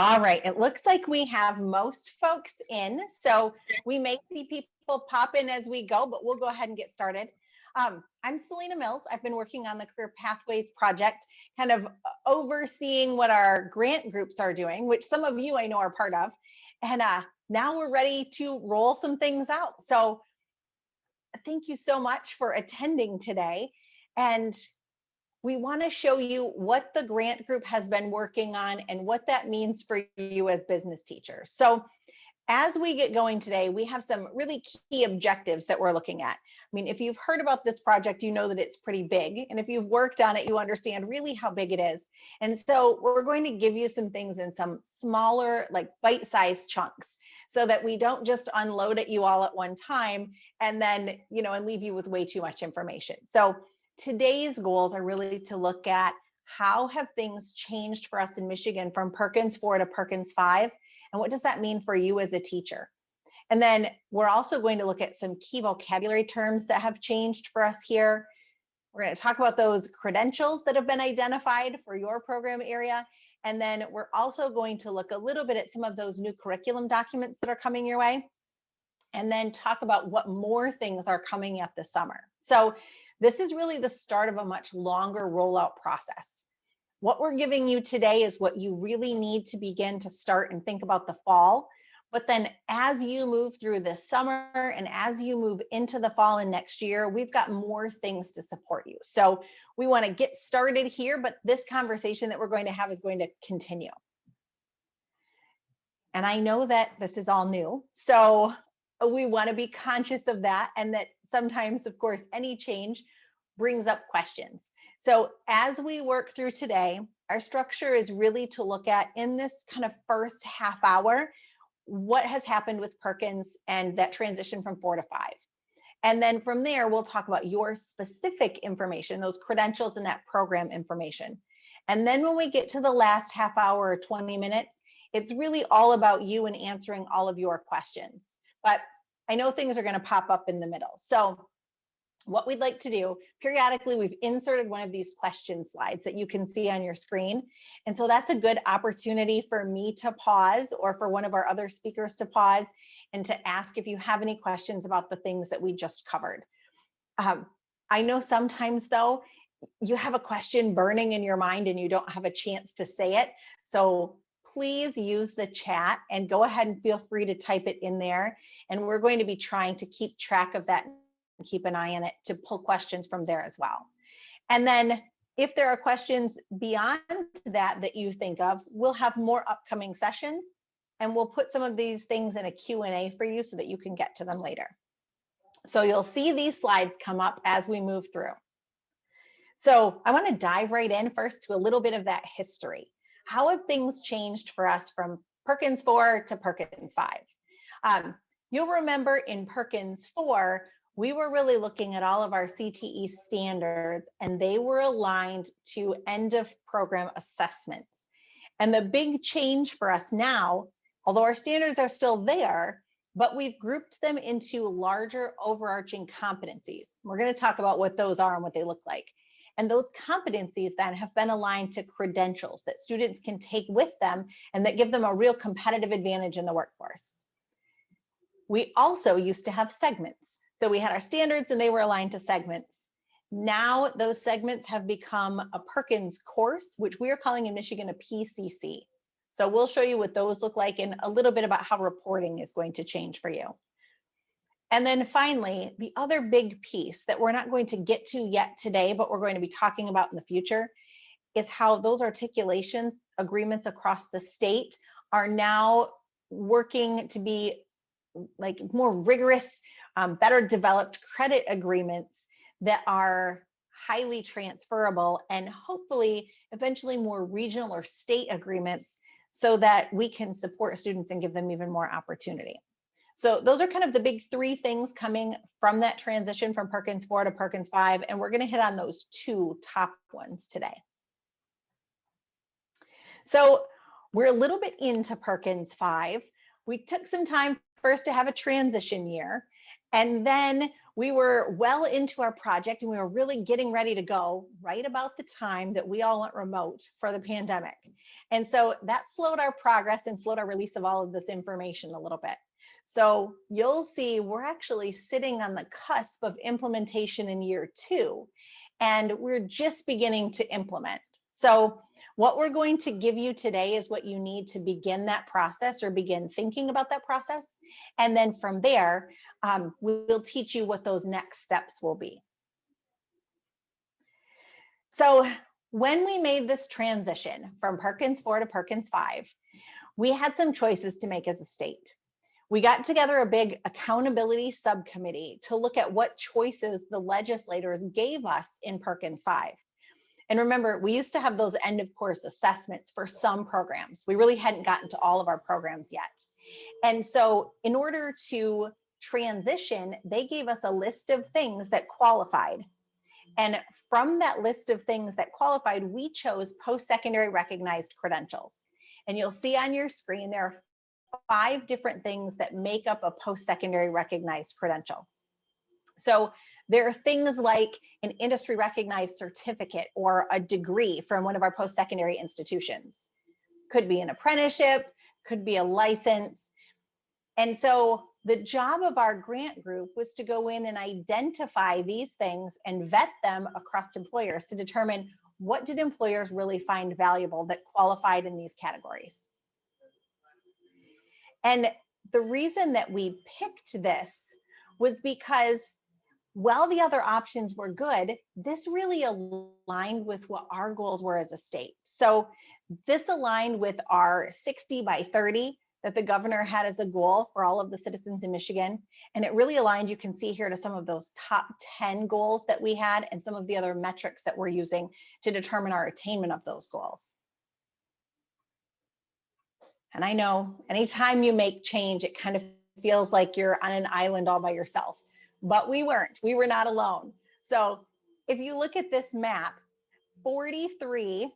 All right, it looks like we have most folks in, so we may see people pop in as we go, but we'll go ahead and get started. I'm Selena Mills. I've been working on the Career Pathways project, kind of overseeing what our grant groups are doing, which some of you I know are part of. And now we're ready to roll some things out. So thank you so much for attending today. And we want to show you what the grant group has been working on and what that means for you as business teachers. So as we get going today, we have some really key objectives that we're looking at. I mean, if you've heard about this project, you know that it's pretty big. And if you've worked on it, you understand really how big it is. And so we're going to give you some things in some smaller, like bite-sized chunks, so that we don't just unload at you all at one time and then, and leave you with way too much information. So today's goals are really to look at how have things changed for us in Michigan from Perkins 4 to Perkins 5, and what does that mean for you as a teacher? And then we're also going to look at some key vocabulary terms that have changed for us here. We're going to talk about those credentials that have been identified for your program area. And then we're also going to look a little bit at some of those new curriculum documents that are coming your way, and then talk about what more things are coming up this summer. So this is really the start of a much longer rollout process. What we're giving you today is what you really need to begin to start and think about the fall. But then as you move through this summer and as you move into the fall and next year, we've got more things to support you. So we want to get started here, but this conversation that we're going to have is going to continue. And I know that this is all new, so we want to be conscious of that, and that sometimes, of course, any change brings up questions. So as we work through today, our structure is really to look at, in this kind of first half hour, what has happened with Perkins and that transition from 4 to 5. And then from there, we'll talk about your specific information, those credentials and that program information. And then when we get to the last half hour or 20 minutes, it's really all about you and answering all of your questions. But I know things are going to pop up in the middle. So what we'd like to do, periodically, we've inserted one of these question slides that you can see on your screen. And so that's a good opportunity for me to pause, or for one of our other speakers to pause, and to ask if you have any questions about the things that we just covered. I know sometimes, though, you have a question burning in your mind and you don't have a chance to say it. So please use the chat and go ahead and feel free to type it in there. And we're going to be trying to keep track of that and keep an eye on it to pull questions from there as well. And then if there are questions beyond that you think of, we'll have more upcoming sessions, and we'll put some of these things in a Q&A for you so that you can get to them later. So you'll see these slides come up as we move through. So I want to dive right in first to a little bit of that history. How have things changed for us from Perkins 4 to Perkins 5? You'll remember in Perkins 4, we were really looking at all of our CTE standards, and they were aligned to end of program assessments. And the big change for us now, although our standards are still there, but we've grouped them into larger overarching competencies. We're going to talk about what those are and what they look like. And those competencies then have been aligned to credentials that students can take with them and that give them a real competitive advantage in the workforce. We also used to have segments. So we had our standards and they were aligned to segments. Now those segments have become a Perkins course, which we are calling in Michigan a PCC. So we'll show you what those look like and a little bit about how reporting is going to change for you. And then finally, the other big piece that we're not going to get to yet today, but we're going to be talking about in the future, is how those articulation agreements across the state are now working to be like more rigorous, better developed credit agreements that are highly transferable, and hopefully eventually more regional or state agreements, so that we can support students and give them even more opportunity. So those are kind of the big three things coming from that transition from Perkins 4 to Perkins 5, and we're going to hit on those two top ones today. So we're a little bit into Perkins 5. We took some time first to have a transition year, and then we were well into our project and we were really getting ready to go right about the time that we all went remote for the pandemic. And so that slowed our progress and slowed our release of all of this information a little bit. So you'll see we're actually sitting on the cusp of implementation in year 2, and we're just beginning to implement. So what we're going to give you today is what you need to begin that process or begin thinking about that process. And then from there, we'll teach you what those next steps will be. So when we made this transition from Perkins 4 to Perkins 5, we had some choices to make as a state. We got together a big accountability subcommittee to look at what choices the legislators gave us in Perkins 5. And remember, we used to have those end of course assessments for some programs. We really hadn't gotten to all of our programs yet. And so in order to transition, they gave us a list of things that qualified. And from that list of things that qualified, we chose post-secondary recognized credentials. And you'll see on your screen, there are 5 different things that make up a post-secondary recognized credential. So there are things like an industry recognized certificate or a degree from one of our post-secondary institutions. Could be an apprenticeship, could be a license. And so the job of our grant group was to go in and identify these things and vet them across employers to determine what did employers really find valuable that qualified in these categories. And the reason that we picked this was because while the other options were good, this really aligned with what our goals were as a state. So this aligned with our 60 by 30 that the governor had as a goal for all of the citizens in Michigan. And it really aligned, you can see here, to some of those top 10 goals that we had and some of the other metrics that we're using to determine our attainment of those goals. And I know anytime you make change, it kind of feels like you're on an island all by yourself. But we weren't. We were not alone. So if you look at this map, 43%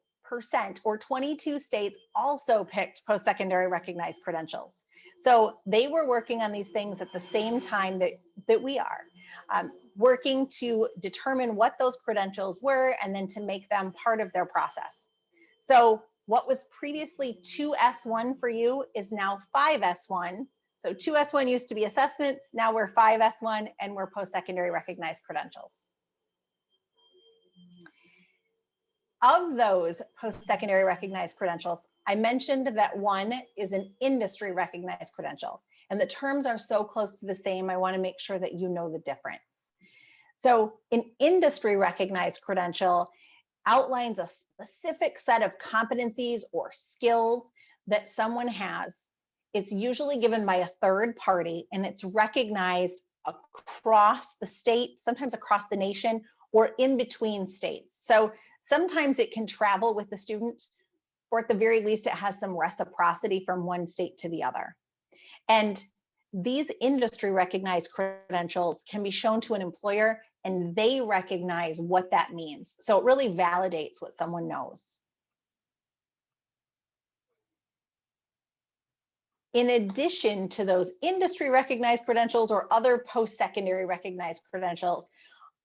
or 22 states also picked post-secondary recognized credentials. So they were working on these things at the same time that we are, working to determine what those credentials were and then to make them part of their process. So what was previously 2S1 for you is now 5S1. So 2S1 used to be assessments, now we're 5S1 and we're post-secondary recognized credentials. Of those post-secondary recognized credentials, I mentioned that one is an industry recognized credential, and the terms are so close to the same, I want to make sure that you know the difference. So an industry recognized credential outlines a specific set of competencies or skills that someone has. It's usually given by a third party and it's recognized across the state, sometimes across the nation, or in between states. So sometimes it can travel with the student, or at the very least, it has some reciprocity from one state to the other. And these industry recognized credentials can be shown to an employer and they recognize what that means. So it really validates what someone knows. In addition to those industry recognized credentials or other post-secondary recognized credentials,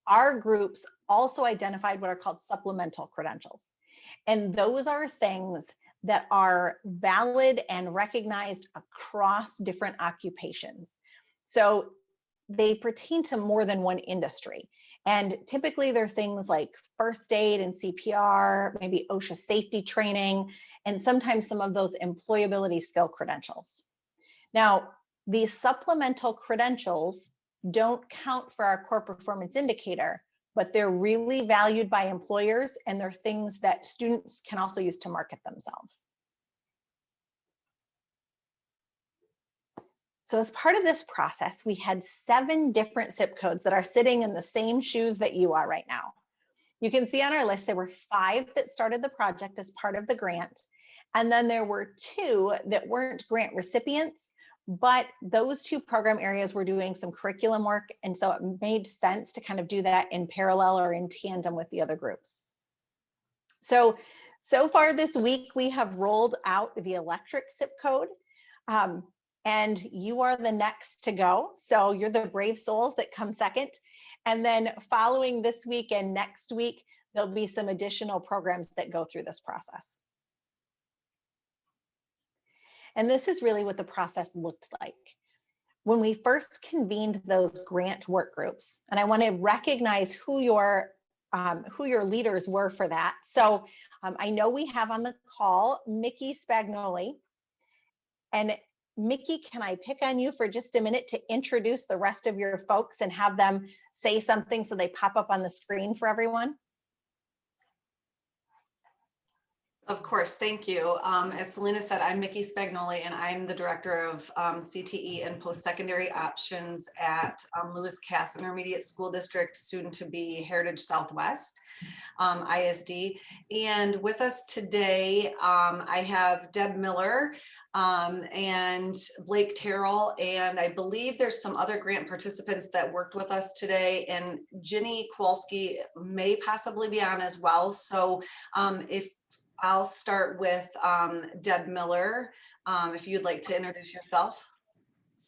our groups also identified what are called supplemental credentials. And those are things that are valid and recognized across different occupations. So they pertain to more than one industry. And typically they're things like first aid and CPR, maybe OSHA safety training, and sometimes some of those employability skill credentials. Now, these supplemental credentials don't count for our core performance indicator, but they're really valued by employers and they're things that students can also use to market themselves. So as part of this process, we had 7 different zip codes that are sitting in the same shoes that you are right now. You can see on our list, there were 5 that started the project as part of the grant. And then there were 2 that weren't grant recipients, but those 2 program areas were doing some curriculum work. And so it made sense to kind of do that in parallel or in tandem with the other groups. So far this week, we have rolled out the electric zip code. And you are the next to go. So you're the brave souls that come second. And then following this week and next week, there'll be some additional programs that go through this process. And this is really what the process looked like. When we first convened those grant work groups, and I want to recognize who your leaders were for that. So I know we have on the call Mickey Spagnoli. And Mickey, can I pick on you for just a minute to introduce the rest of your folks and have them say something so they pop up on the screen for everyone? Of course, thank you. As Selena said, I'm Mickey Spagnoli, and I'm the Director of CTE and Post-Secondary Options at Lewis Cass Intermediate School District, soon to be Heritage Southwest, ISD. And with us today, I have Deb Miller and Blake Terrell, and I believe there's some other grant participants that worked with us today, and Ginny Kowalski may possibly be on as well. So if I'll start with Deb Miller, if you'd like to introduce yourself.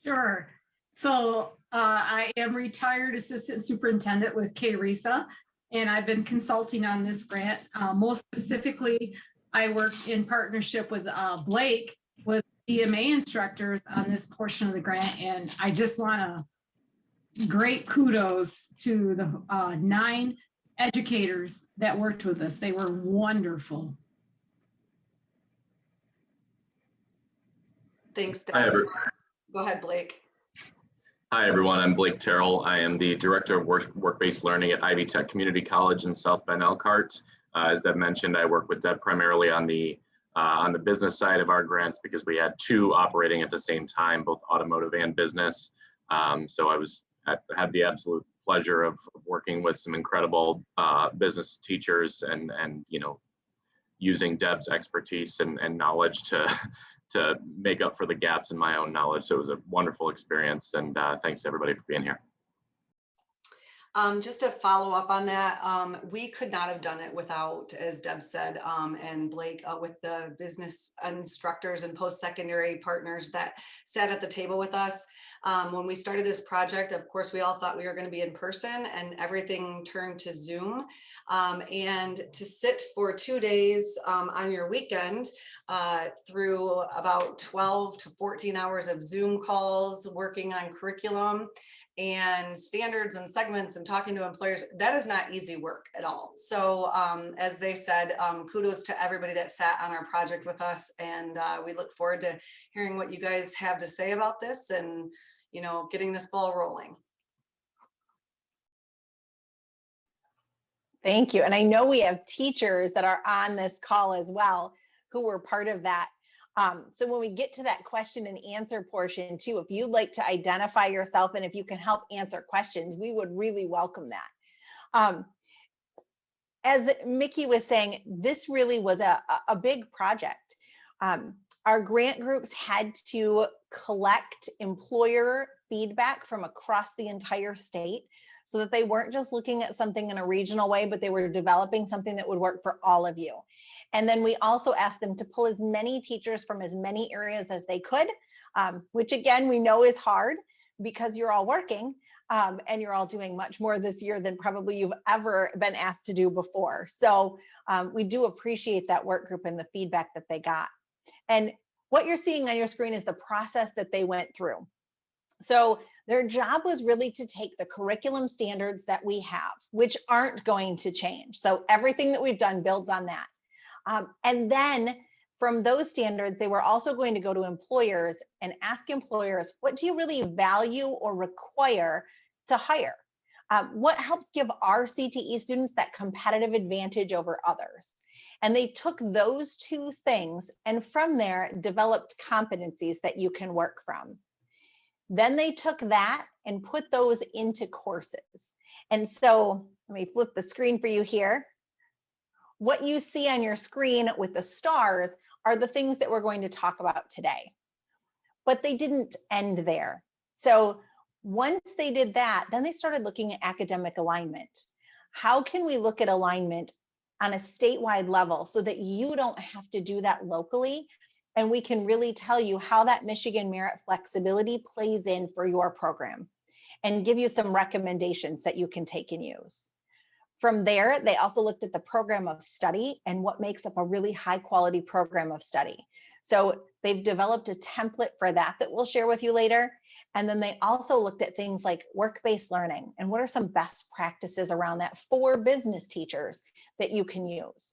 Sure. So I am retired assistant superintendent with KRESA, and I've been consulting on this grant. Most specifically, I worked in partnership with Blake with EMA instructors on this portion of the grant, and I just want to great kudos to the 9 educators that worked with us. They were wonderful. Thanks, Deb. Hi, Go ahead, Blake. Hi, everyone. I'm Blake Terrell. I am the Director of Work-Based Learning at Ivy Tech Community College in South Bend, Elkhart. As Deb mentioned, I work with Deb primarily on the business side of our grants because we had 2 operating at the same time, both automotive and business. So I had the absolute pleasure of working with some incredible business teachers and using Deb's expertise and knowledge to make up for the gaps in my own knowledge. So it was a wonderful experience, and thanks to everybody for being here. Just to follow up on that, we could not have done it without, as Deb said, and Blake, with the business instructors and post-secondary partners that sat at the table with us. When we started this project, of course, we all thought we were going to be in person, and everything turned to Zoom. And to sit for 2 days on your weekend through about 12 to 14 hours of Zoom calls, working on curriculum and standards and segments and talking to employers, that is not easy work at all. So as they said, kudos to everybody that sat on our project with us, and we look forward to hearing what you guys have to say about this and getting this ball rolling. Thank you. And I know we have teachers that are on this call as well who were part of that. So when we get to that question and answer portion too, if you'd like to identify yourself and if you can help answer questions, we would really welcome that. As Mickey was saying, this really was a big project. Our grant groups had to collect employer feedback from across the entire state so that they weren't just looking at something in a regional way, but they were developing something that would work for all of you. And then we also asked them to pull as many teachers from as many areas as they could, which again, we know is hard because you're all working and you're all doing much more this year than probably you've ever been asked to do before. So we do appreciate that work group and the feedback that they got. And what you're seeing on your screen is the process that they went through. So their job was really to take the curriculum standards that we have, which aren't going to change. So everything that we've done builds on that. And then from those standards, they were also going to go to employers and ask employers, what do you really value or require to hire? What helps give our CTE students that competitive advantage over others? And they took those 2 things and from there developed competencies that you can work from. Then they took that and put those into courses. And so let me flip the screen for you here. What you see on your screen with the stars are the things that we're going to talk about today. But they didn't end there. So once they did that, then they started looking at academic alignment. How can we look at alignment on a statewide level so that you don't have to do that locally? And we can really tell you how that Michigan merit flexibility plays in for your program. and give you some recommendations that you can take and use. From there, they also looked at the program of study and what makes up a really high quality program of study. So they've developed a template for that we'll share with you later. And then they also looked at things like work-based learning and what are some best practices around that for business teachers that you can use.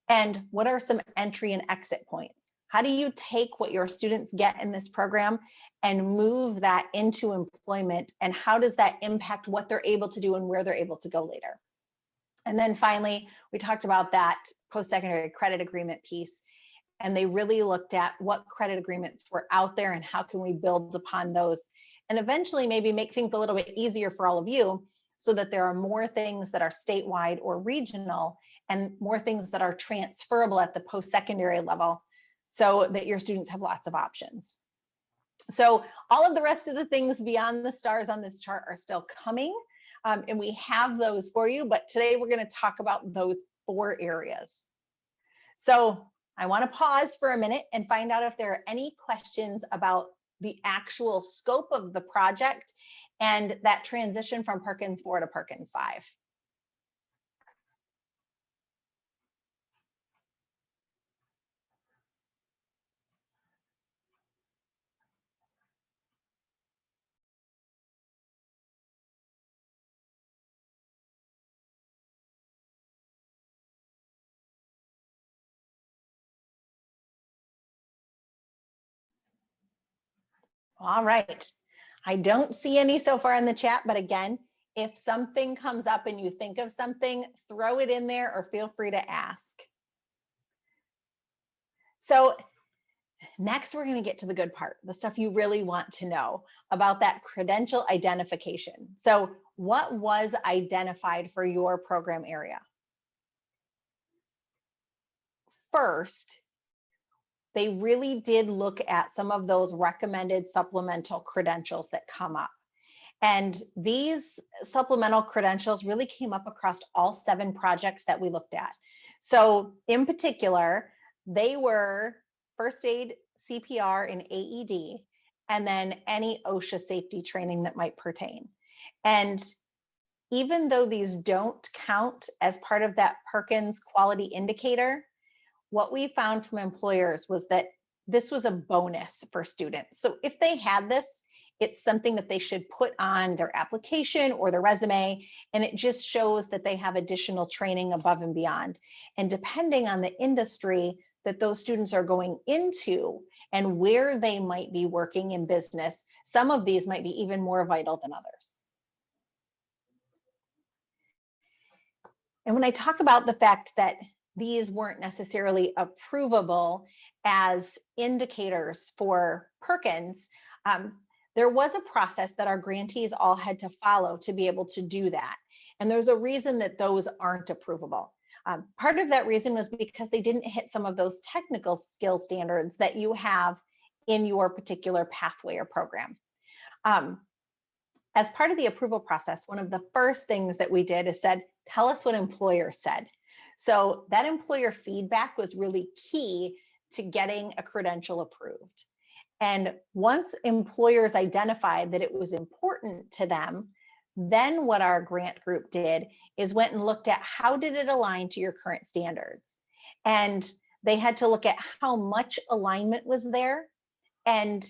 And what are some entry and exit points? How do you take what your students get in this program and move that into employment? And how does that impact what they're able to do and where they're able to go later? And then finally, we talked about that post-secondary credit agreement piece. And they really looked at what credit agreements were out there and how can we build upon those and eventually maybe make things a little bit easier for all of you so that there are more things that are statewide or regional and more things that are transferable at the post-secondary level so that your students have lots of options. So all of the rest of the things beyond the stars on this chart are still coming. And we have those for you, but today we're going to talk about those 4 areas. So I want to pause for a minute and find out if there are any questions about the actual scope of the project and that transition from Perkins 4 to Perkins 5. All right. I don't see any so far in the chat, but again, if something comes up and you think of something, throw it in there or feel free to ask. So next, we're going to get to the good part, the stuff you really want to know about that credential identification. So what was identified for your program area? First, they really did look at some of those recommended supplemental credentials that come up. And these supplemental credentials really came up across all 7 projects that we looked at. So in particular, they were first aid, CPR, and AED, and then any OSHA safety training that might pertain. And even though these don't count as part of that Perkins quality indicator, what we found from employers was that this was a bonus for students. So if they had this, it's something that they should put on their application or their resume, and it just shows that they have additional training above and beyond. And depending on the industry that those students are going into and where they might be working in business, some of these might be even more vital than others. And when I talk about the fact that these weren't necessarily approvable as indicators for Perkins, there was a process that our grantees all had to follow to be able to do that. And there's a reason that those aren't approvable. Part of that reason was because they didn't hit some of those technical skill standards that you have in your particular pathway or program. As part of the approval process, one of the first things that we did is said, tell us what employers said. So that employer feedback was really key to getting a credential approved. And once employers identified that it was important to them, then what our grant group did is went and looked at how did it align to your current standards. And they had to look at how much alignment was there and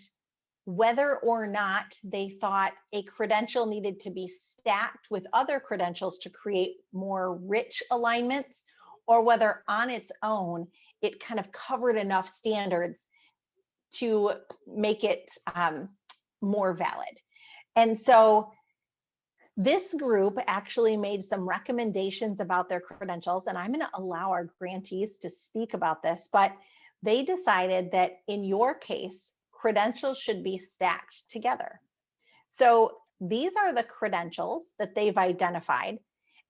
whether or not they thought a credential needed to be stacked with other credentials to create more rich alignments, or whether on its own, it kind of covered enough standards to make it more valid. And so this group actually made some recommendations about their credentials, and I'm going to allow our grantees to speak about this, but they decided that in your case, credentials should be stacked together. So these are the credentials that they've identified,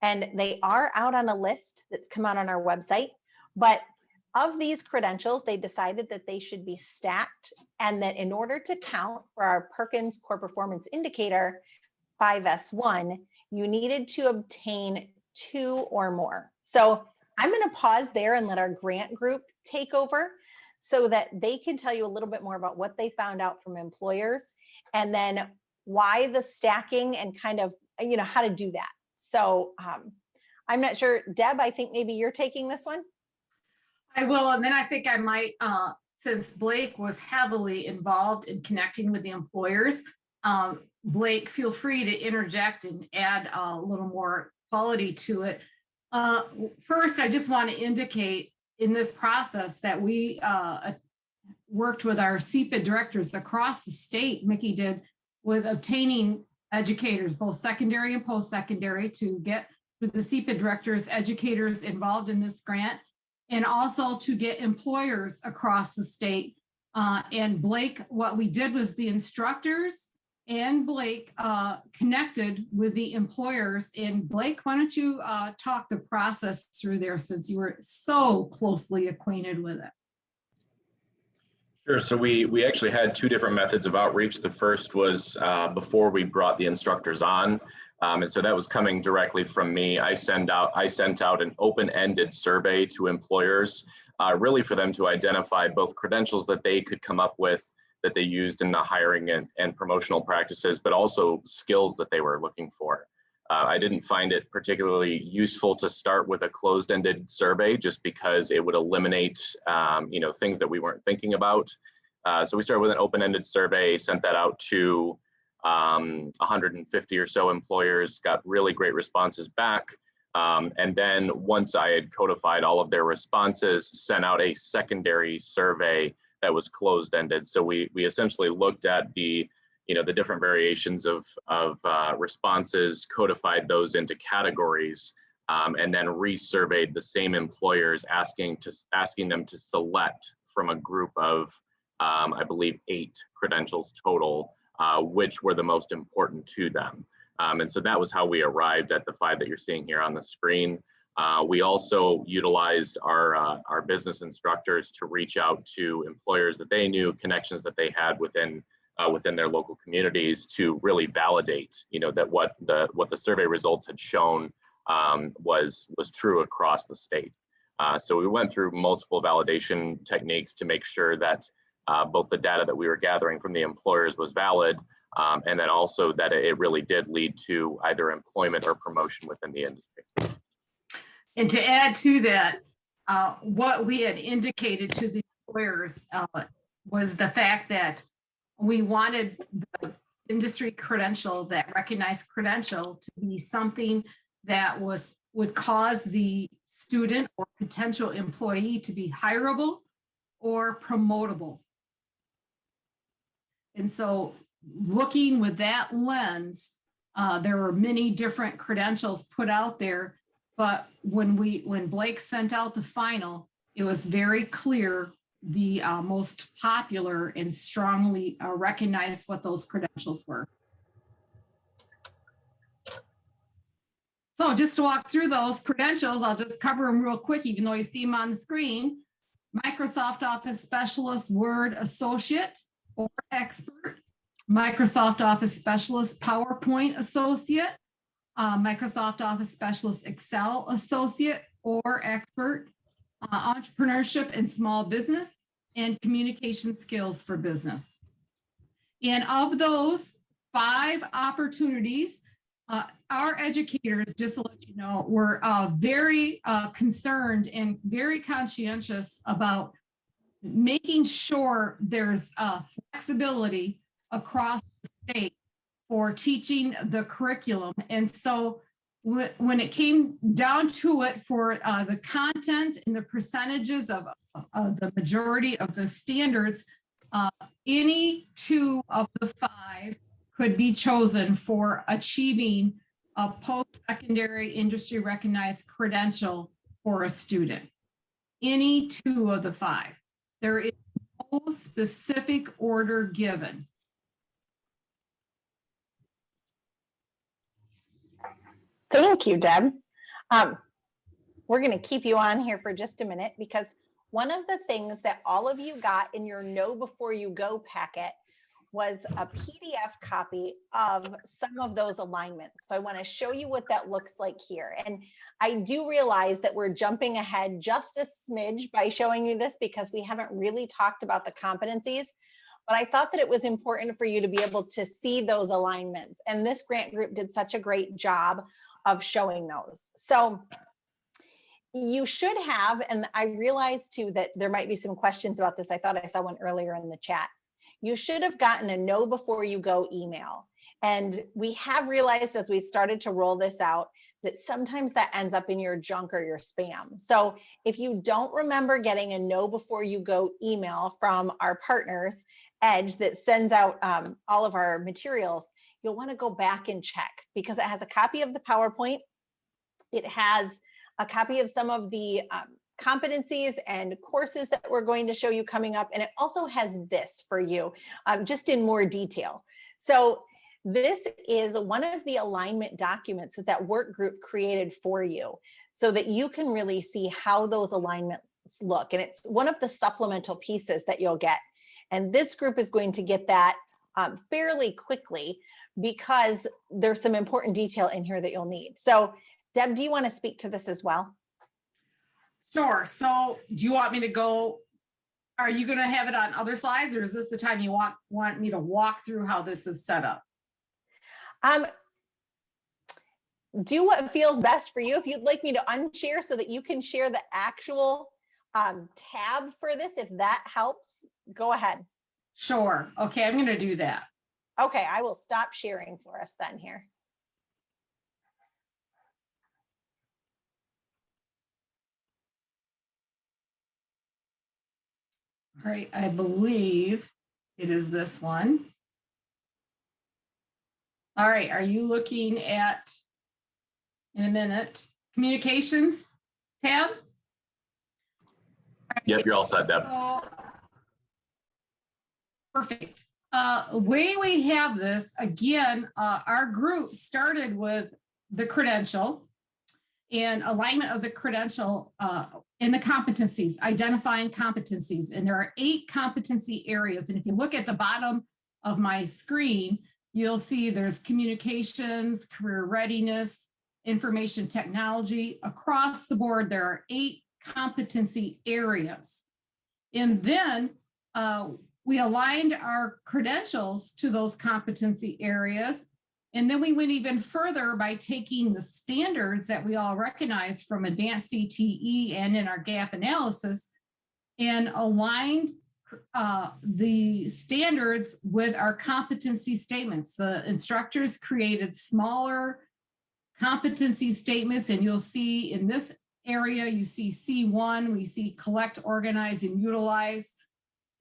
and they are out on a list that's come out on our website. But of these credentials, they decided that they should be stacked, and that in order to count for our Perkins Core Performance Indicator 5S1, you needed to obtain 2 or more. So I'm going to pause there and let our grant group take over so that they can tell you a little bit more about what they found out from employers, and then why the stacking and kind of, how to do that. So I'm not sure, Deb, I think maybe you're taking this one. I will, and then I think I might, since Blake was heavily involved in connecting with the employers, Blake, feel free to interject and add a little more quality to it. First, I just want to indicate in this process that we worked with our CPG directors across the state, Mickey did, with obtaining educators, both secondary and post-secondary, to get with the CPG directors, educators involved in this grant, and also to get employers across the state. And Blake, what we did was the instructors and Blake connected with the employers. And Blake, why don't you talk the process through there, since you were so closely acquainted with it? Sure. So we actually had two different methods of outreach. The first was before we brought the instructors on. And so that was coming directly from me. I sent out an open-ended survey to employers, really for them to identify both credentials that they could come up with that they used in the hiring and promotional practices, but also skills that they were looking for. I didn't find it particularly useful to start with a closed-ended survey just because it would eliminate things that we weren't thinking about. So we started with an open-ended survey, sent that out to 150 or so employers, got really great responses back. And then once I had codified all of their responses, sent out a secondary survey that was closed-ended. So we essentially looked at the different variations of responses, codified those into categories, and then resurveyed the same employers, asking them to select from a group of, I believe, 8 credentials total, which were the most important to them. And so that was how we arrived at the 5 that you're seeing here on the screen. We also utilized our business instructors to reach out to employers that they knew, connections that they had within their local communities, to really validate, that what the survey results had shown was true across the state. So we went through multiple validation techniques to make sure that both the data that we were gathering from the employers was valid, and then also that it really did lead to either employment or promotion within the industry. And to add to that, what we had indicated to the employers was the fact that we wanted the industry credential, that recognized credential, to be something that would cause the student or potential employee to be hireable or promotable. And so looking with that lens, there were many different credentials put out there, but when Blake sent out the final, it was very clear the most popular and strongly recognized what those credentials were. So just to walk through those credentials, I'll just cover them real quick, even though you see them on the screen. Microsoft Office Specialist Word Associate or Expert, Microsoft Office Specialist PowerPoint Associate, Microsoft Office Specialist Excel Associate or Expert, Entrepreneurship and Small Business, and Communication Skills for Business. And of those 5 opportunities, our educators, just to let you know, were very concerned and very conscientious about making sure there's flexibility across the state for teaching the curriculum. And so when it came down to it, for the content and the percentages of the majority of the standards, any 2 of the 5 could be chosen for achieving a post-secondary industry recognized credential for a student. Any 2 of the 5. There is no specific order given. Thank you, Deb. We're going to keep you on here for just a minute, because one of the things that all of you got in your Know Before You Go packet was a PDF copy of some of those alignments. So I want to show you what that looks like here. And I do realize that we're jumping ahead just a smidge by showing you this, because we haven't really talked about the competencies. but I thought that it was important for you to be able to see those alignments. And this grant group did such a great job of showing those. So you should have, and I realized too that there might be some questions about this. I thought I saw one earlier in the chat. You should have gotten a know before you go email. And we have realized as we've started to roll this out that sometimes that ends up in your junk or your spam. So if you don't remember getting a know before you go email from our partners, Edge, that sends out all of our materials, you'll want to go back and check because it has a copy of the PowerPoint. It has a copy of some of the competencies and courses that we're going to show you coming up. And it also has this for you, just in more detail. So this is one of the alignment documents that that work group created for you so that you can really see how those alignments look. And it's one of the supplemental pieces that you'll get. And this group is going to get that fairly quickly because there's some important detail in here that you'll need. So Deb, do you want to speak to this as well? Sure. So do you want me to go? Are you going to have it on other slides, or is this the time you want me to walk through how this is set up? Do what feels best for you. If you'd like me to unshare so that you can share the actual tab for this, if that helps, go ahead. Sure. Okay, I'm going to do that. Okay, I will stop sharing for us then here. All right, I believe it is this one. All right, are you looking at, in a minute, communications tab? Yep, you're all set, Deb. Perfect. The way we have this, again, our group started with the credential and alignment of the credential in the competencies, identifying competencies. And there are 8 competency areas. And if you look at the bottom of my screen, you'll see there's communications, career readiness, information technology. Across the board, there are 8 competency areas. And then we aligned our credentials to those competency areas. And then we went even further by taking the standards that we all recognize from advanced CTE and in our gap analysis and aligned the standards with our competency statements. The instructors created smaller competency statements, and you'll see in this area, you see C1, we see collect, organize, and utilize.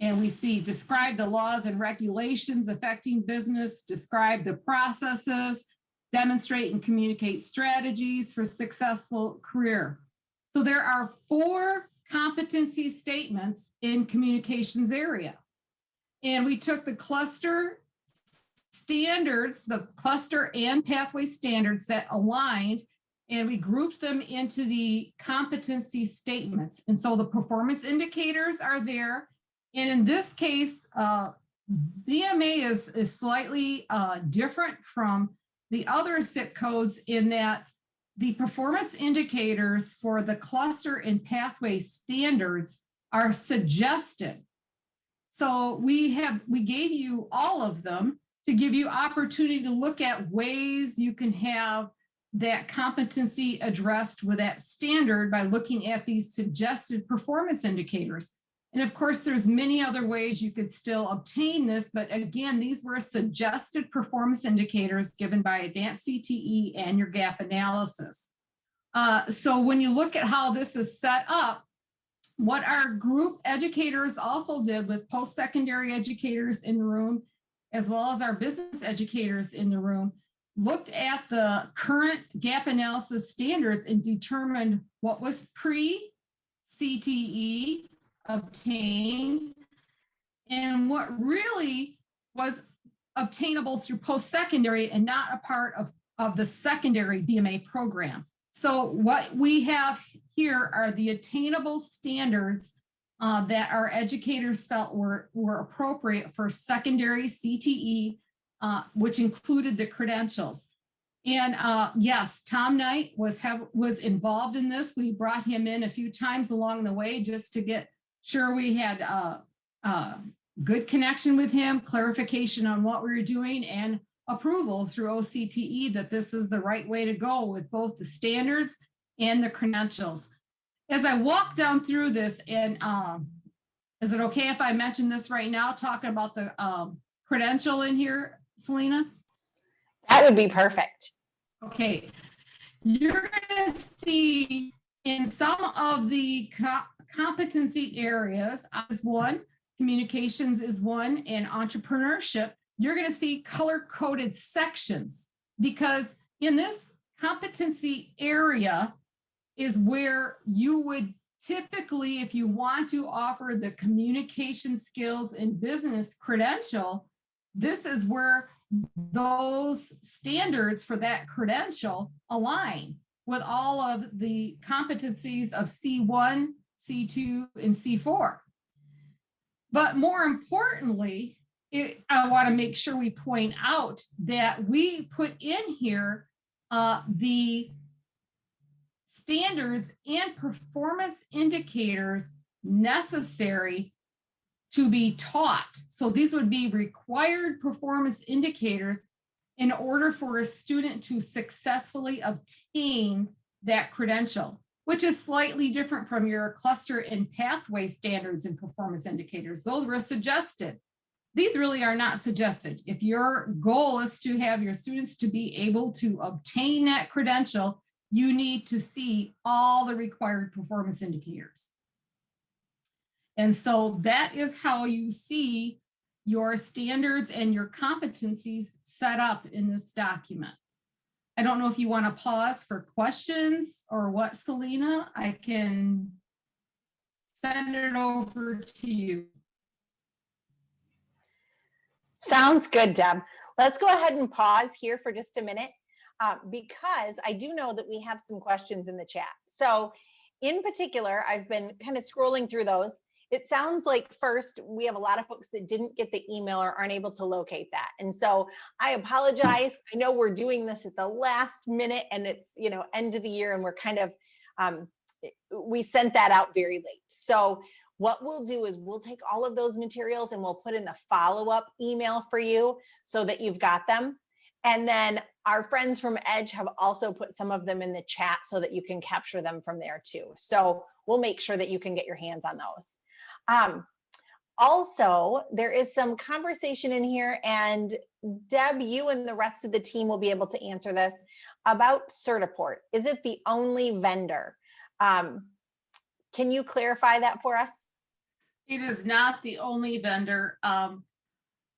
And we see describe the laws and regulations affecting business, describe the processes, demonstrate and communicate strategies for successful career. So there are 4 competency statements in communications area. And we took the cluster standards, the cluster and pathway standards that aligned, and we grouped them into the competency statements. And so the performance indicators are there. And in this case, BMA is slightly different from the other SIP codes in that the performance indicators for the cluster and pathway standards are suggested. So we gave you all of them to give you opportunity to look at ways you can have that competency addressed with that standard by looking at these suggested performance indicators. And of course, there's many other ways you could still obtain this, but again, these were suggested performance indicators given by advanced CTE and your gap analysis. So when you look at how this is set up, what our group educators also did with post-secondary educators in the room, as well as our business educators in the room, looked at the current gap analysis standards and determined what was pre-CTE obtained and what really was obtainable through post-secondary and not a part of the secondary BMA program. So what we have here are the attainable standards that our educators felt were appropriate for secondary CTE, which included the credentials. And yes, Tom Knight was involved in this. We brought him in a few times along the way just to get sure we had good connection with him, clarification on what we were doing, and approval through OCTE that this is the right way to go with both the standards and the credentials. As I walk down through this, and is it okay if I mention this right now, talking about the credential in here, Selena? That would be perfect. Okay. You're going to see in some of the competency areas is one, communications is one, and entrepreneurship, you're going to see color-coded sections, because in this competency area is where you would typically, if you want to offer the communication skills and business credential, this is where those standards for that credential align with all of the competencies of C1, C2, and C4. But more importantly, I want to make sure we point out that we put in here the standards and performance indicators necessary to be taught. So these would be required performance indicators in order for a student to successfully obtain that credential, which is slightly different from your cluster and pathway standards and performance indicators. Those were suggested. These really are not suggested. If your goal is to have your students to be able to obtain that credential, you need to see all the required performance indicators. And so that is how you see your standards and your competencies set up in this document. I don't know if you want to pause for questions or what, Selena. I can send it over to you. Sounds good, Deb. Let's go ahead and pause here for just a minute because I do know that we have some questions in the chat. So in particular, I've been kind of scrolling through those. It sounds like first, we have a lot of folks that didn't get the email or aren't able to locate that. And so I apologize. I know we're doing this at the last minute and it's, you know, end of the year and we're kind of, we sent that out very late. So what we'll do is we'll take all of those materials and we'll put in the follow-up email for you so that you've got them. And then our friends from Edge have also put some of them in the chat so that you can capture them from there too. So we'll make sure that you can get your hands on those. Also, there is some conversation in here, and Deb, you and the rest of the team will be able to answer this about Certiport. Is it the only vendor? Can you clarify that for us? It is not the only vendor.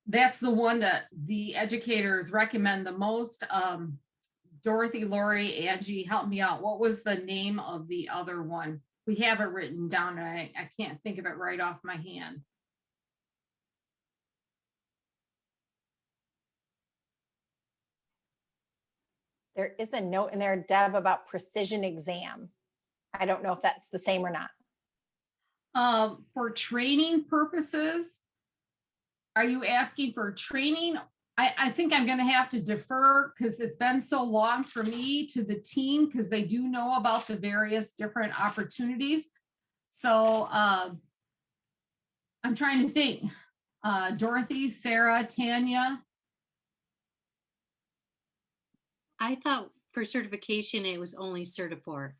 That's the one that the educators recommend the most. Dorothy, Lori, Angie, help me out. What was the name of the other one? We have it written down. I can't think of it right off my hand. There is a note in there, Deb, about precision exam. I don't know if that's the same or not. For training purposes, are you asking for training? I think I'm going to have to defer because it's been so long for me to the team because they do know about the various different opportunities. So I'm trying to think. Dorothy, Sarah, Tanya. I thought for certification, it was only Certiport.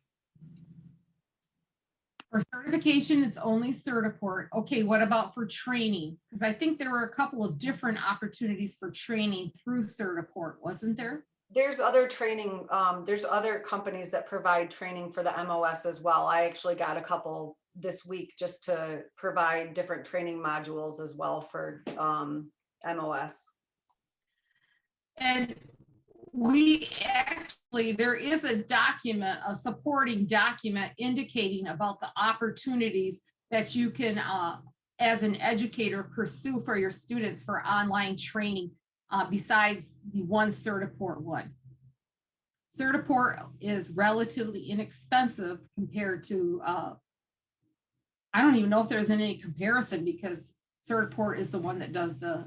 For certification, it's only Certiport. Okay, what about for training? Because I think there were a couple of different opportunities for training through Certiport, wasn't there? There's other training, there's other companies that provide training for the MOS as well. I actually got a couple this week just to provide different training modules as well for MOS. And we actually, there is a document, a supporting document indicating about the opportunities that you can, as an educator, pursue for your students for online training besides the one Certiport one. Certiport is relatively inexpensive compared to, I don't even know if there's any comparison because Certiport is the one that does the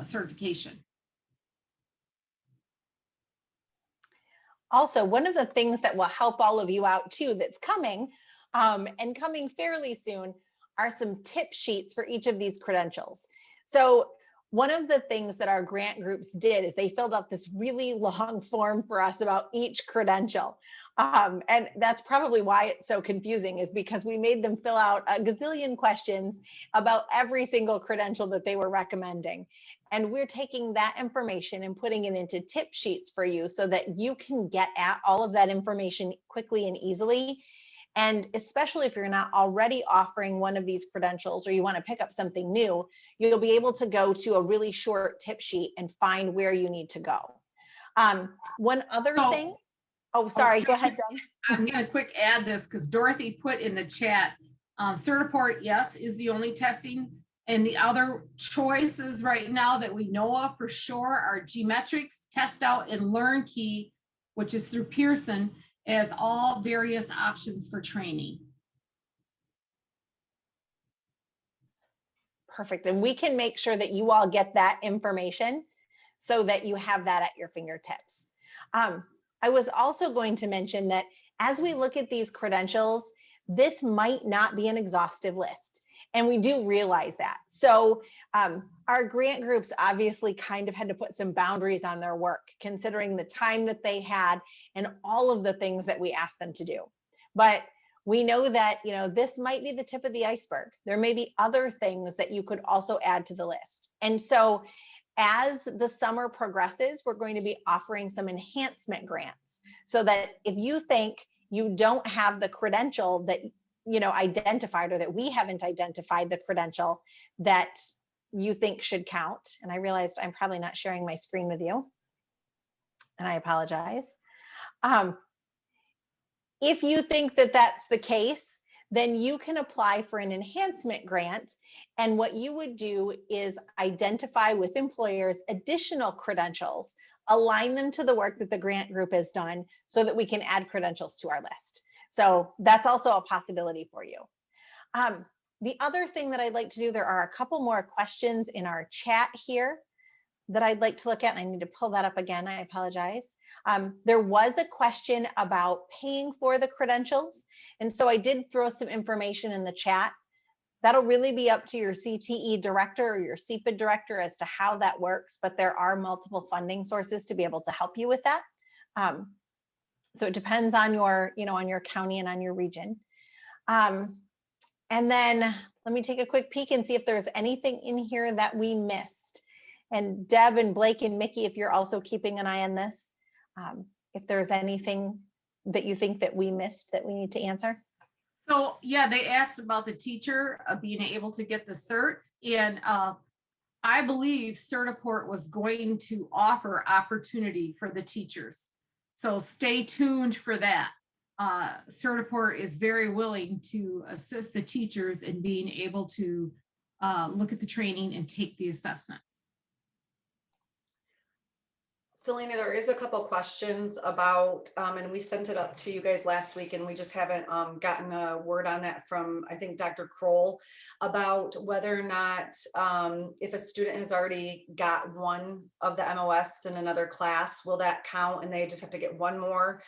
certification. Also, one of the things that will help all of you out too that's coming and coming fairly soon are some tip sheets for each of these credentials. So one of the things that our grant groups did is they filled out this really long form for us about each credential. And that's probably why it's so confusing, is because we made them fill out a gazillion questions about every single credential that they were recommending. And we're taking that information and putting it into tip sheets for you so that you can get at all of that information quickly and easily. And especially if you're not already offering one of these credentials or you want to pick up something new, you'll be able to go to a really short tip sheet and find where you need to go. One other thing. Oh, sorry. Go ahead, Deb. I'm going to quick add this because Dorothy put in the chat, Certiport, yes, is the only testing. And the other choices right now that we know of for sure are Gmetrics, Test Out, and LearnKey, which is through Pearson, as all various options for training. Perfect. And we can make sure that you all get that information so that you have that at your fingertips. I was also going to mention that as we look at these credentials, this might not be an exhaustive list. And we do realize that. So our grant groups obviously kind of had to put some boundaries on their work, considering the time that they had and all of the things that we asked them to do. But we know that, you know, this might be the tip of the iceberg. There may be other things that you could also add to the list. And so as the summer progresses, we're going to be offering some enhancement grants so that if you think you don't have the credential that, you know, identified, or that we haven't identified the credential that you think should count. And I realized I'm probably not sharing my screen with you, and I apologize. If you think that that's the case, then you can apply for an enhancement grant. And what you would do is identify with employers additional credentials, align them to the work that the grant group has done so that we can add credentials to our list. So that's also a possibility for you. The other thing that I'd like to do, there are a couple more questions in our chat here that I'd like to look at, and I need to pull that up again. I apologize. There was a question about paying for the credentials. And so I did throw some information in the chat. That'll really be up to your CTE director or your CPG director as to how that works, but there are multiple funding sources to be able to help you with that. So it depends on your, you know, on your county and on your region. And then let me take a quick peek and see if there's anything in here that we missed. And Deb and Blake and Mickey, if you're also keeping an eye on this, if there's anything that you think that we missed that we need to answer. So yeah, they asked about the teacher being able to get the certs, and I believe Certiport was going to offer opportunity for the teachers. So stay tuned for that. Certiport is very willing to assist the teachers in being able to look at the training and take the assessment. Selena, there is a couple questions about, and we sent it up to you guys last week, and we just haven't gotten a word on that from, I think, Dr. Kroll, about whether or not if a student has already got one of the MOS in another class, will that count and they just have to get one more,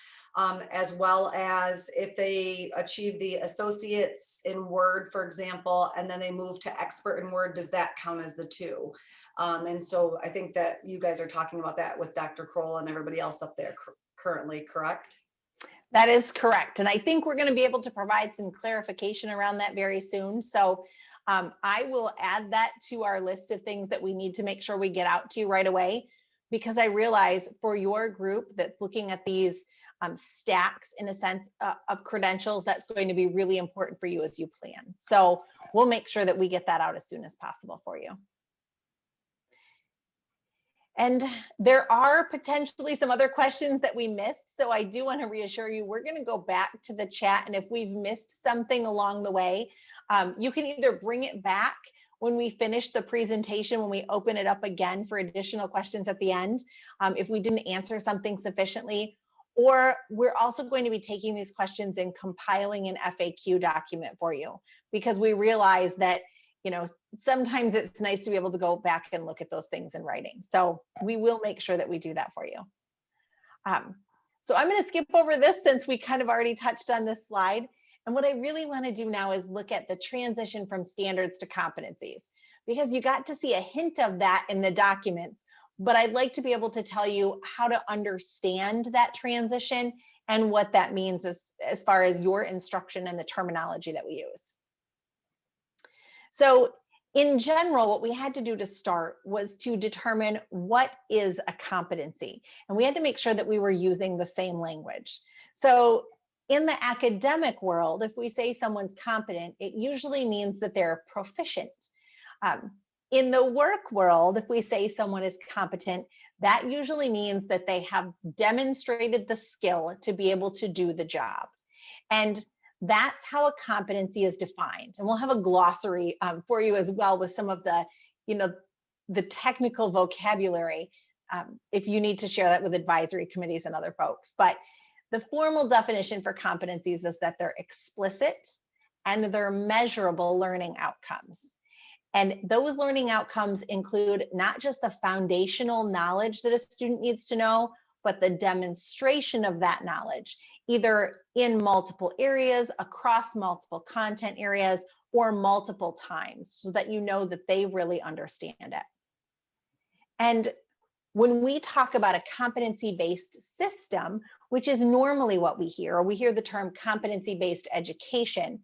as well as if they achieve the associates in Word, for example, and then they move to expert in Word, does that count as the two? And so I think that you guys are talking about that with Dr. Kroll and everybody else up there currently, correct? That is correct. And I think we're going to be able to provide some clarification around that very soon. So I will add that to our list of things that we need to make sure we get out to you right away, because I realize for your group that's looking at these stacks, in a sense, of credentials, that's going to be really important for you as you plan. So we'll make sure that we get that out as soon as possible for you. And there are potentially some other questions that we missed. So I do want to reassure you, we're going to go back to the chat. And if we've missed something along the way, you can either bring it back when we finish the presentation, when we open it up again for additional questions at the end, if we didn't answer something sufficiently, or we're also going to be taking these questions and compiling an FAQ document for you, because we realize that, you know, sometimes it's nice to be able to go back and look at those things in writing. So we will make sure that we do that for you. So I'm going to skip over this since we kind of already touched on this slide. And what I really want to do now is look at the transition from standards to competencies, because you got to see a hint of that in the documents, but I'd like to be able to tell you how to understand that transition and what that means as far as your instruction and the terminology that we use. So in general, what we had to do to start was to determine what is a competency. And we had to make sure that we were using the same language. So in the academic world, if we say someone's competent, it usually means that they're proficient. In the work world, if we say someone is competent, that usually means that they have demonstrated the skill to be able to do the job. And that's how a competency is defined. And we'll have a glossary for you as well with some of the, the technical vocabulary if you need to share that with advisory committees and other folks. But the formal definition for competencies is that they're explicit and they're measurable learning outcomes. And those learning outcomes include not just the foundational knowledge that a student needs to know, but the demonstration of that knowledge, either in multiple areas, across multiple content areas, or multiple times, so that you know that they really understand it. And when we talk about a competency-based system, which is normally what we hear, or we hear the term competency-based education,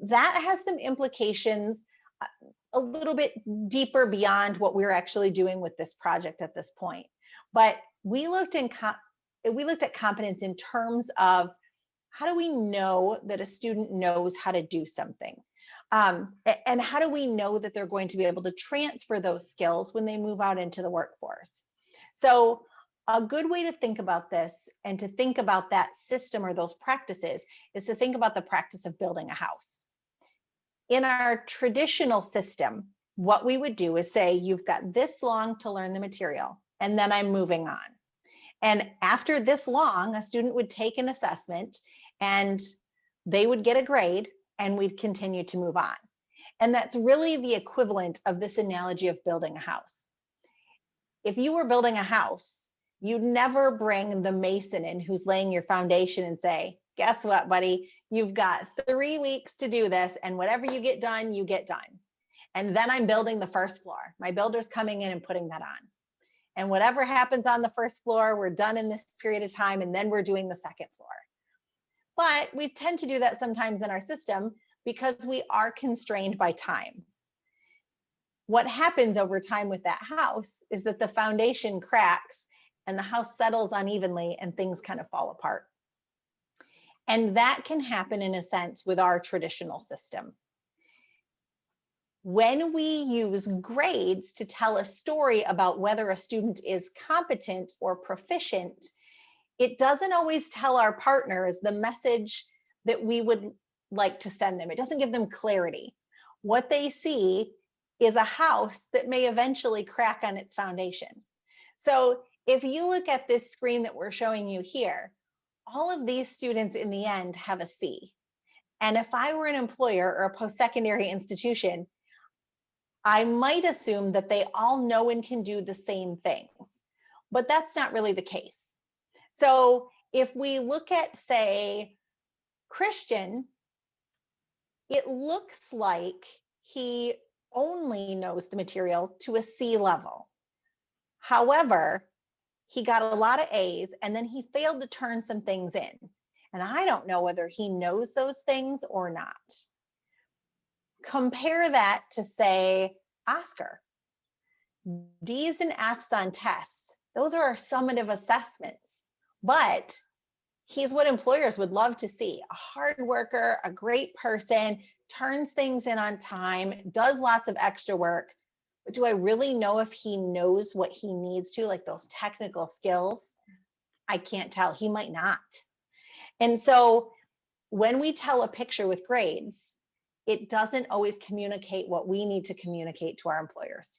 that has some implications a little bit deeper beyond what we're actually doing with this project at this point. But we looked at competence in terms of how do we know that a student knows how to do something? And how do we know that they're going to be able to transfer those skills when they move out into the workforce? So a good way to think about this and to think about that system or those practices is to think about the practice of building a house. In our traditional system, what we would do is say, you've got this long to learn the material, and then I'm moving on. And after this long, a student would take an assessment and they would get a grade, and we'd continue to move on. And that's really the equivalent of this analogy of building a house. If you were building a house, you'd never bring the mason in who's laying your foundation and say, guess what, buddy? You've got 3 weeks to do this, and whatever you get done, you get done. And then I'm building the first floor. My builder's coming in and putting that on. And whatever happens on the first floor, we're done in this period of time, and then we're doing the second floor. But we tend to do that sometimes in our system because we are constrained by time. What happens over time with that house is that the foundation cracks and the house settles unevenly and things kind of fall apart. And that can happen in a sense with our traditional system. When we use grades to tell a story about whether a student is competent or proficient, it doesn't always tell our partners the message that we would like to send them. It doesn't give them clarity. What they see is a house that may eventually crack on its foundation. So if you look at this screen that we're showing you here, all of these students in the end have a C. And if I were an employer or a post-secondary institution, I might assume that they all know and can do the same things, but that's not really the case. So if we look at, say, Christian, it looks like he only knows the material to a C level. However, he got a lot of A's and then he failed to turn some things in. And I don't know whether he knows those things or not. Compare that to, say, Oscar. D's and F's on tests. Those are our summative assessments, but he's what employers would love to see. A hard worker, a great person, turns things in on time, does lots of extra work. But do I really know if he knows what he needs to, like those technical skills? I can't tell. He might not. And so when we tell a picture with grades, it doesn't always communicate what we need to communicate to our employers.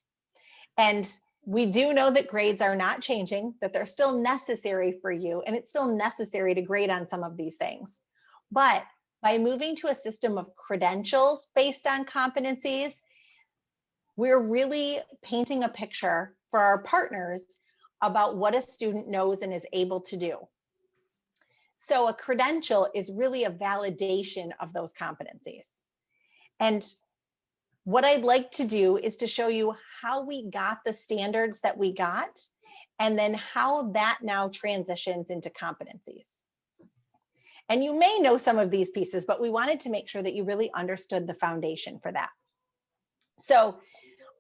And we do know that grades are not changing, that they're still necessary for you, and it's still necessary to grade on some of these things. But by moving to a system of credentials based on competencies, we're really painting a picture for our partners about what a student knows and is able to do. So a credential is really a validation of those competencies. And what I'd like to do is to show you how we got the standards that we got, and then how that now transitions into competencies. And you may know some of these pieces, but we wanted to make sure that you really understood the foundation for that. So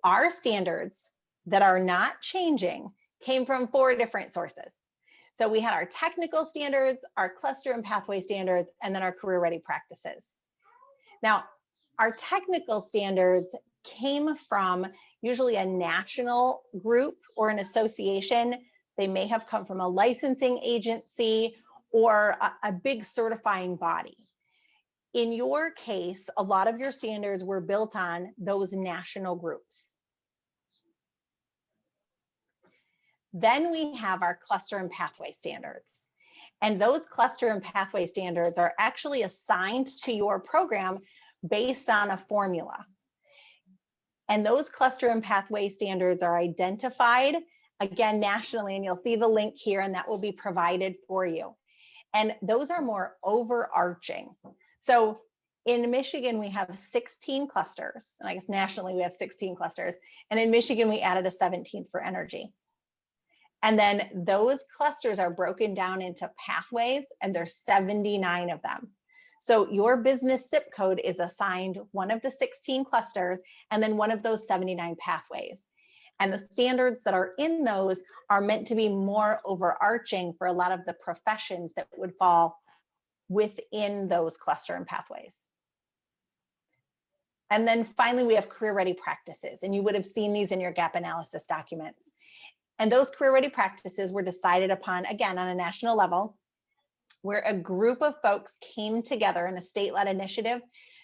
our standards that are not changing came from 4 different sources. So we had our technical standards, our cluster and pathway standards, and then our career ready practices. Now, our technical standards came from usually a national group or an association. They may have come from a licensing agency or a big certifying body. In your case, a lot of your standards were built on those national groups. Then we have our cluster and pathway standards. And those cluster and pathway standards are actually assigned to your program based on a formula. And those cluster and pathway standards are identified, again, nationally, and you'll see the link here, and that will be provided for you. And those are more overarching. So in Michigan, we have 16 clusters, and I guess nationally we have 16 clusters. And in Michigan, we added a 17th for energy. And then those clusters are broken down into pathways, and there's 79 of them. So your business zip code is assigned one of the 16 clusters and then one of those 79 pathways. And the standards that are in those are meant to be more overarching for a lot of the professions that would fall within those cluster and pathways. And then finally, we have career ready practices, and you would have seen these in your gap analysis documents. And those career ready practices were decided upon, again, on a national level, where a group of folks came together in a state-led initiative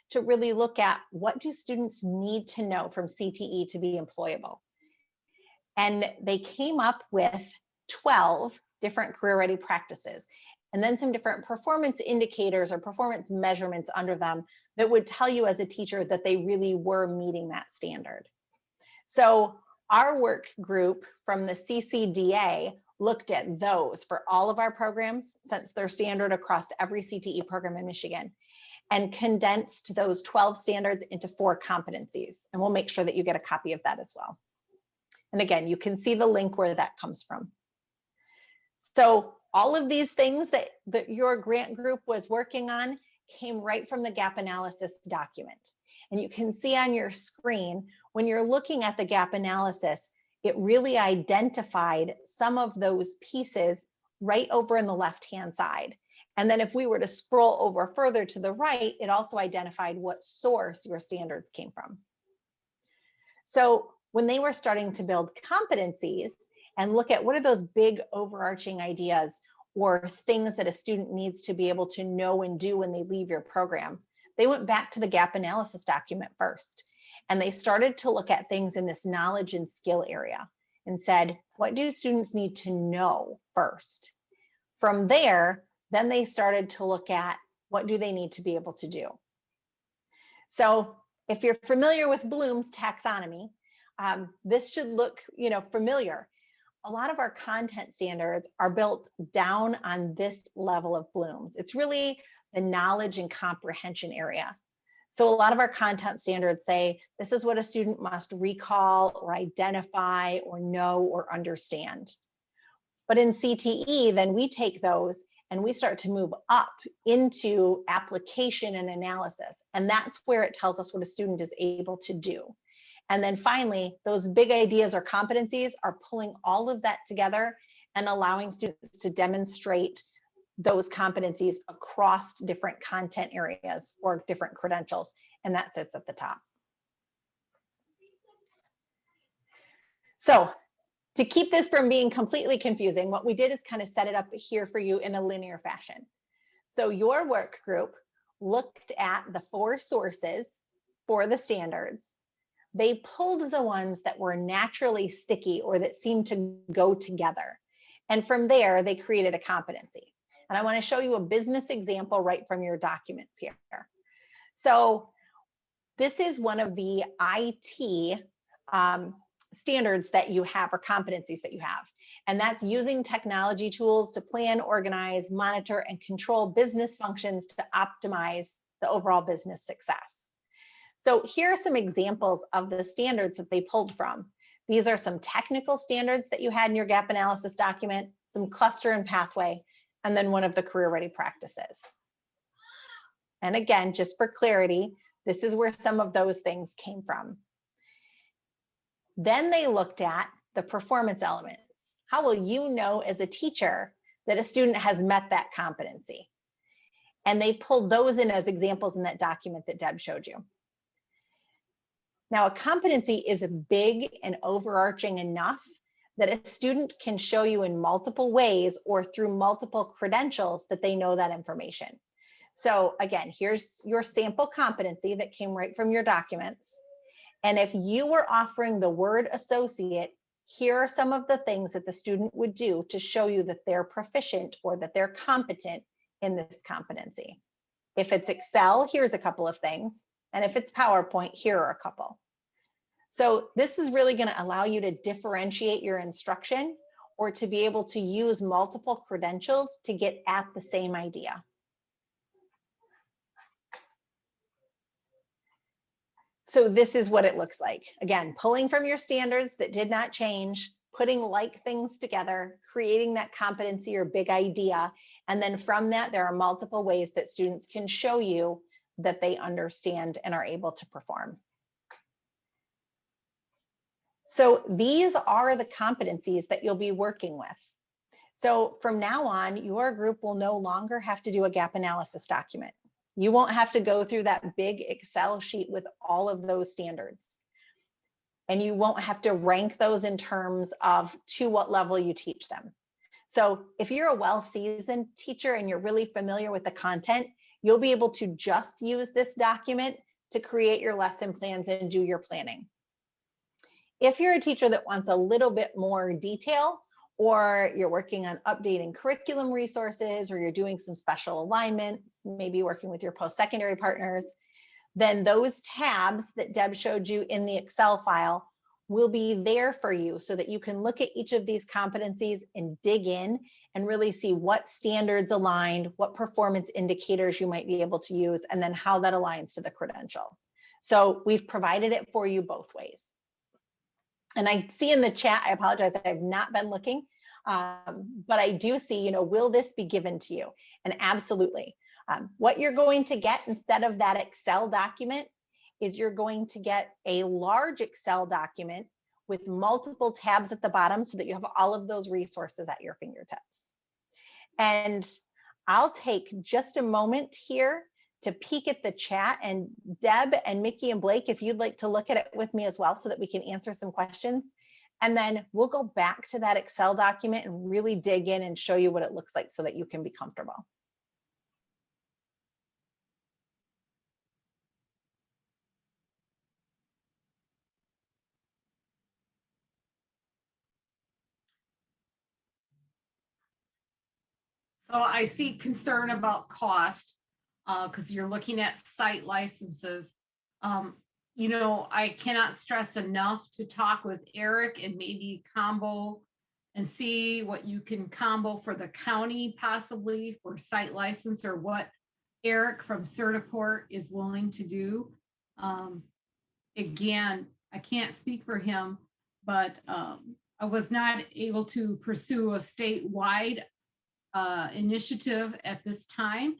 to really look at what do students need to know from CTE to be employable. And they came up with 12 different career ready practices, and then some different performance indicators or performance measurements under them that would tell you as a teacher that they really were meeting that standard. So our work group from the CCDA looked at those for all of our programs, since they're standard across every CTE program in Michigan, and condensed those 12 standards into 4 competencies. And we'll make sure that you get a copy of that as well. And again, you can see the link where that comes from. So all of these things that your grant group was working on came right from the gap analysis document. And you can see on your screen, when you're looking at the gap analysis, it really identified some of those pieces right over in the left-hand side. And then if we were to scroll over further to the right, it also identified what source your standards came from. So when they were starting to build competencies and look at what are those big overarching ideas or things that a student needs to be able to know and do when they leave your program, they went back to the gap analysis document first. And they started to look at things in this knowledge and skill area and said, what do students need to know first? From there, then they started to look at what do they need to be able to do. So if you're familiar with Bloom's taxonomy, this should look, familiar. A lot of our content standards are built down on this level of Bloom's. It's really the knowledge and comprehension area. So a lot of our content standards say, this is what a student must recall or identify or know or understand. But in CTE, then we take those and we start to move up into application and analysis. And that's where it tells us what a student is able to do. And then finally, those big ideas or competencies are pulling all of that together and allowing students to demonstrate those competencies across different content areas or different credentials, and that sits at the top. So to keep this from being completely confusing, what we did is kind of set it up here for you in a linear fashion. So your work group looked at the 4 sources for the standards. They pulled the ones that were naturally sticky or that seemed to go together. And from there, they created a competency. And I want to show you a business example right from your documents here. So this is one of the IT standards that you have or competencies that you have. And that's using technology tools to plan, organize, monitor, and control business functions to optimize the overall business success. So here are some examples of the standards that they pulled from. These are some technical standards that you had in your gap analysis document, some cluster and pathway, and then one of the career ready practices. And again, just for clarity, this is where some of those things came from. Then they looked at the performance elements. How will you know as a teacher that a student has met that competency? And they pulled those in as examples in that document that Deb showed you. Now, a competency is big and overarching enough that a student can show you in multiple ways or through multiple credentials that they know that information. So again, here's your sample competency that came right from your documents. And if you were offering the word associate, here are some of the things that the student would do to show you that they're proficient or that they're competent in this competency. If it's Excel, here's a couple of things. And if it's PowerPoint, here are a couple. So this is really going to allow you to differentiate your instruction or to be able to use multiple credentials to get at the same idea. So this is what it looks like. Again, pulling from your standards that did not change, putting like things together, creating that competency or big idea. And then from that, there are multiple ways that students can show you that they understand and are able to perform. So these are the competencies that you'll be working with. So from now on, your group will no longer have to do a gap analysis document. You won't have to go through that big Excel sheet with all of those standards. And you won't have to rank those in terms of to what level you teach them. So if you're a well-seasoned teacher and you're really familiar with the content, you'll be able to just use this document to create your lesson plans and do your planning. If you're a teacher that wants a little bit more detail, or you're working on updating curriculum resources, or you're doing some special alignments, maybe working with your post-secondary partners, then those tabs that Deb showed you in the Excel file will be there for you so that you can look at each of these competencies and dig in and really see what standards aligned, what performance indicators you might be able to use, and then how that aligns to the credential. So we've provided it for you both ways. And I see in the chat, I apologize, I've not been looking, but I do see, will this be given to you? And absolutely. What you're going to get instead of that Excel document is you're going to get a large Excel document with multiple tabs at the bottom so that you have all of those resources at your fingertips. And I'll take just a moment here to peek at the chat, and Deb and Mickey and Blake, if you'd like to look at it with me as well so that we can answer some questions. And then we'll go back to that Excel document and really dig in and show you what it looks like so that you can be comfortable. So I see concern about cost because you're looking at site licenses. I cannot stress enough to talk with Eric and maybe combo and see what you can combo for the county, possibly for site license, or what Eric from Certiport is willing to do. Again, I can't speak for him, but I was not able to pursue a statewide initiative at this time.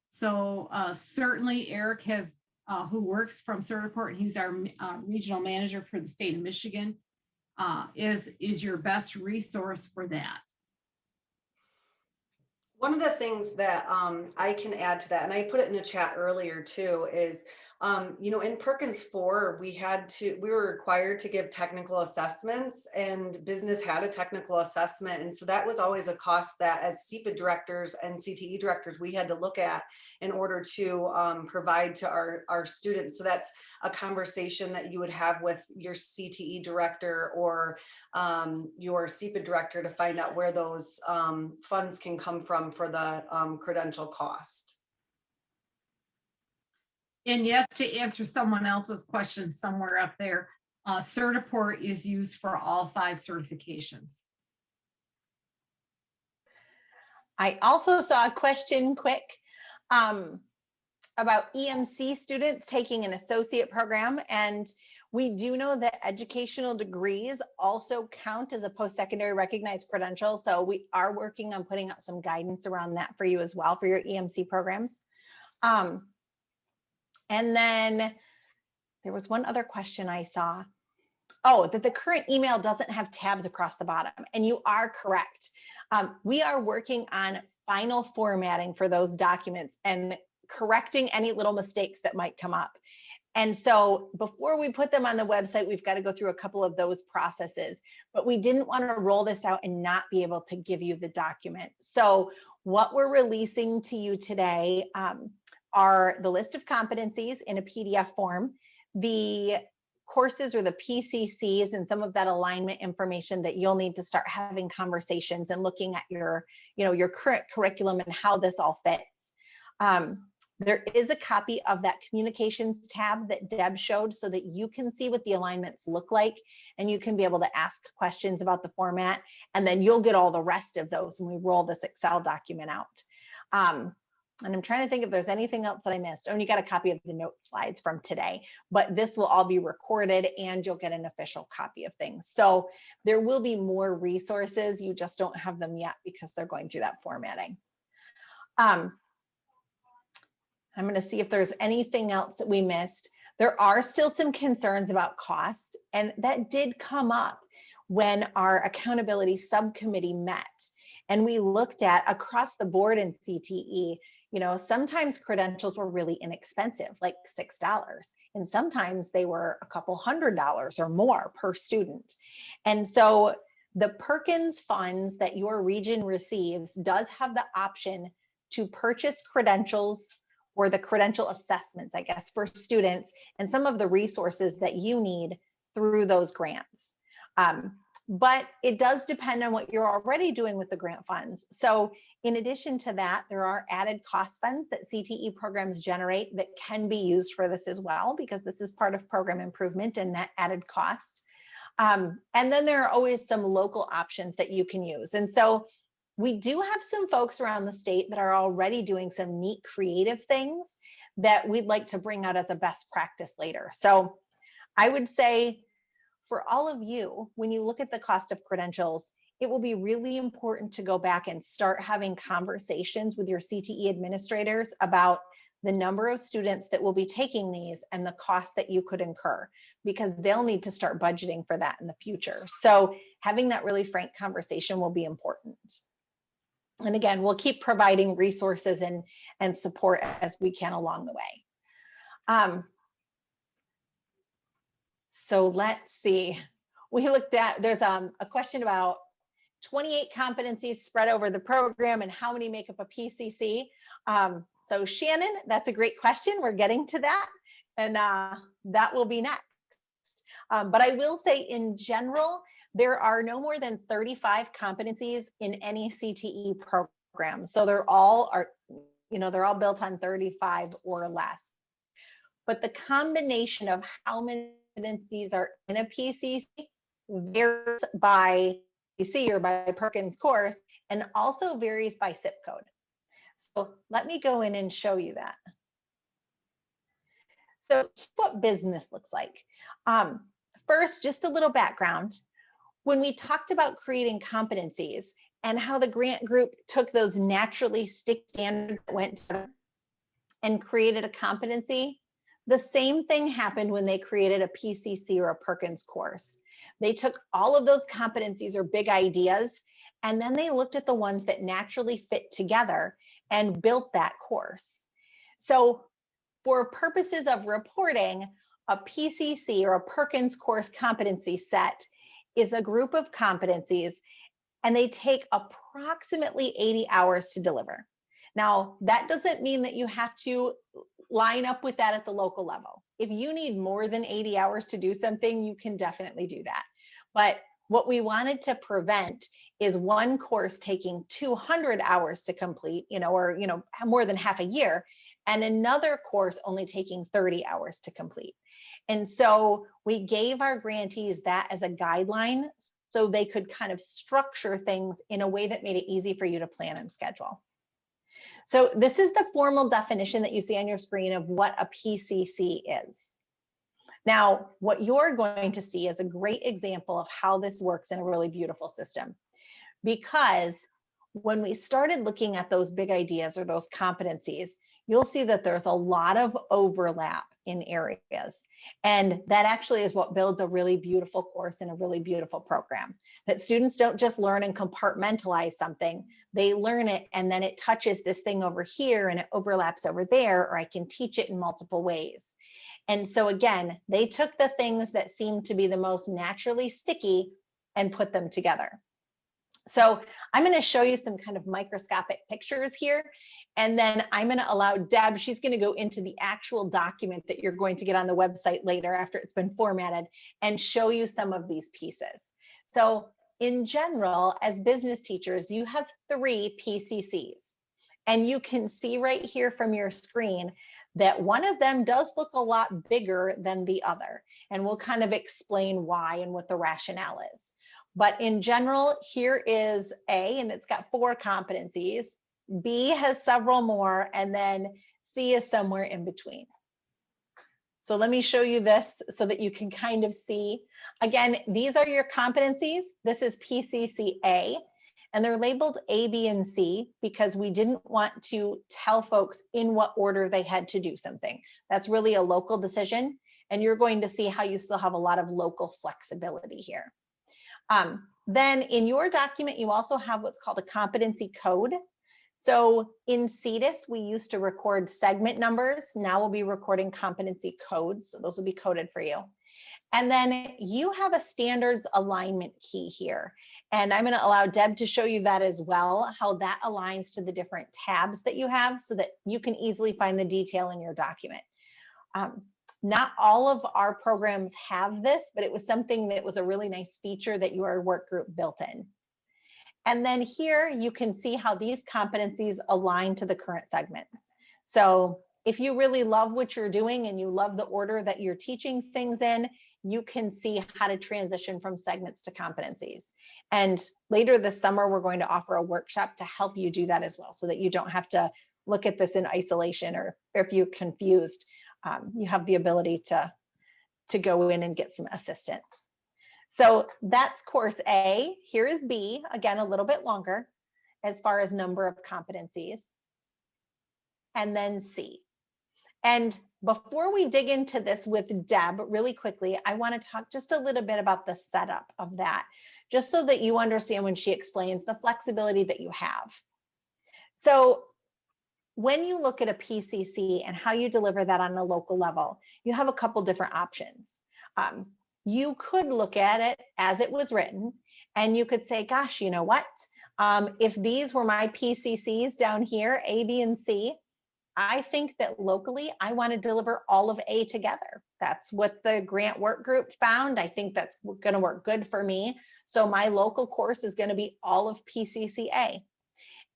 So certainly Eric has, who works from Certiport, and he's our regional manager for the state of Michigan, is your best resource for that. One of the things that I can add to that, and I put it in the chat earlier too, is in Perkins 4, we were required to give technical assessments, and business had a technical assessment. And so that was always a cost that as CPA directors and CTE directors, we had to look at in order to provide to our students. So that's a conversation that you would have with your CTE director or your CPA director to find out where those funds can come from for the credential cost. And yes, to answer someone else's question somewhere up there, Certiport is used for all 5 certifications. I also saw a question quick about EMC students taking an associate program. And we do know that educational degrees also count as a post-secondary recognized credential. So we are working on putting out some guidance around that for you as well for your EMC programs. And then there was one other question I saw. Oh, that the current email doesn't have tabs across the bottom. And you are correct. We are working on final formatting for those documents and correcting any little mistakes that might come up. And so before we put them on the website, we've got to go through a couple of those processes, but we didn't want to roll this out and not be able to give you the document. So what we're releasing to you today are the list of competencies in a PDF form, the courses or the PCCs and some of that alignment information that you'll need to start having conversations and looking at your, your current curriculum and how this all fits. There is a copy of that communications tab that Deb showed so that you can see what the alignments look like and you can be able to ask questions about the format, and then you'll get all the rest of those when we roll this Excel document out. And I'm trying to think if there's anything else that I missed. Oh, and you got a copy of the note slides from today, but this will all be recorded and you'll get an official copy of things. So there will be more resources. You just don't have them yet because they're going through that formatting. I'm going to see if there's anything else that we missed. There are still some concerns about cost, and that did come up when our accountability subcommittee met. And we looked at across the board in CTE, sometimes credentials were really inexpensive, like $6, and sometimes they were a couple $100 or more per student. And so the Perkins funds that your region receives does have the option to purchase credentials or the credential assessments, I guess, for students and some of the resources that you need through those grants. But it does depend on what you're already doing with the grant funds. So in addition to that, there are added cost funds that CTE programs generate that can be used for this as well, because this is part of program improvement and that added cost. And then there are always some local options that you can use. And so we do have some folks around the state that are already doing some neat creative things that we'd like to bring out as a best practice later. So I would say for all of you, when you look at the cost of credentials, it will be really important to go back and start having conversations with your CTE administrators about the number of students that will be taking these and the cost that you could incur, because they'll need to start budgeting for that in the future. So having that really frank conversation will be important. And again, we'll keep providing resources and support as we can along the way. So let's see. We looked at, there's a question about 28 competencies spread over the program and how many make up a PCC. So Shannon, that's a great question. We're getting to that, and that will be next. But I will say in general, there are no more than 35 competencies in any CTE program. So they're all built on 35 or less. But the combination of how many competencies are in a PCC varies by PCC or by Perkins course, and also varies by zip code. So let me go in and show you that. So what business looks like. First, just a little background. When we talked about creating competencies and how the grant group took those naturally stick standards that went together and created a competency, the same thing happened when they created a PCC or a Perkins course. They took all of those competencies or big ideas, and then they looked at the ones that naturally fit together and built that course. So for purposes of reporting, a PCC or a Perkins course competency set is a group of competencies, and they take approximately 80 hours to deliver. Now, that doesn't mean that you have to line up with that at the local level. If you need more than 80 hours to do something, you can definitely do that. But what we wanted to prevent is one course taking 200 hours to complete, or more than half a year, and another course only taking 30 hours to complete. And so we gave our grantees that as a guideline so they could kind of structure things in a way that made it easy for you to plan and schedule. So this is the formal definition that you see on your screen of what a PCC is. Now, what you're going to see is a great example of how this works in a really beautiful system. Because when we started looking at those big ideas or those competencies, you'll see that there's a lot of overlap in areas. And that actually is what builds a really beautiful course and a really beautiful program. That students don't just learn and compartmentalize something, they learn it and then it touches this thing over here and it overlaps over there, or I can teach it in multiple ways. And so again, they took the things that seemed to be the most naturally sticky and put them together. So I'm going to show you some kind of microscopic pictures here, and then I'm going to allow Deb, she's going to go into the actual document that you're going to get on the website later after it's been formatted, and show you some of these pieces. So in general, as business teachers, you have 3 PCCs, and you can see right here from your screen that one of them does look a lot bigger than the other, and we'll kind of explain why and what the rationale is. But in general, here is A, and it's got 4 competencies. B has several more, and then C is somewhere in between. So let me show you this so that you can kind of see. Again, these are your competencies. This is PCC A, and they're labeled A, B, and C because we didn't want to tell folks in what order they had to do something. That's really a local decision, and you're going to see how you still have a lot of local flexibility here. Then in your document, you also have what's called a competency code. So in CEDIS, we used to record segment numbers. Now we'll be recording competency codes. So those will be coded for you. And then you have a standards alignment key here. And I'm going to allow Deb to show you that as well, how that aligns to the different tabs that you have so that you can easily find the detail in your document. Not all of our programs have this, but it was something that was a really nice feature that your work group built in. And then here you can see how these competencies align to the current segments. So if you really love what you're doing and you love the order that you're teaching things in, you can see how to transition from segments to competencies. And later this summer, we're going to offer a workshop to help you do that as well, so that you don't have to look at this in isolation, or if you're confused, you have the ability to go in and get some assistance. So that's course A. Here is B, again, a little bit longer as far as number of competencies. And then C. And before we dig into this with Deb really quickly, I want to talk just a little bit about the setup of that, just so that you understand when she explains the flexibility that you have. So when you look at a PCC and how you deliver that on a local level, you have a couple different options. You could look at it as it was written, and you could say, gosh, you know what? If these were my PCCs down here, A, B, and C, I think that locally, I want to deliver all of A together. That's what the grant work group found. I think that's going to work good for me. So my local course is going to be all of PCCA.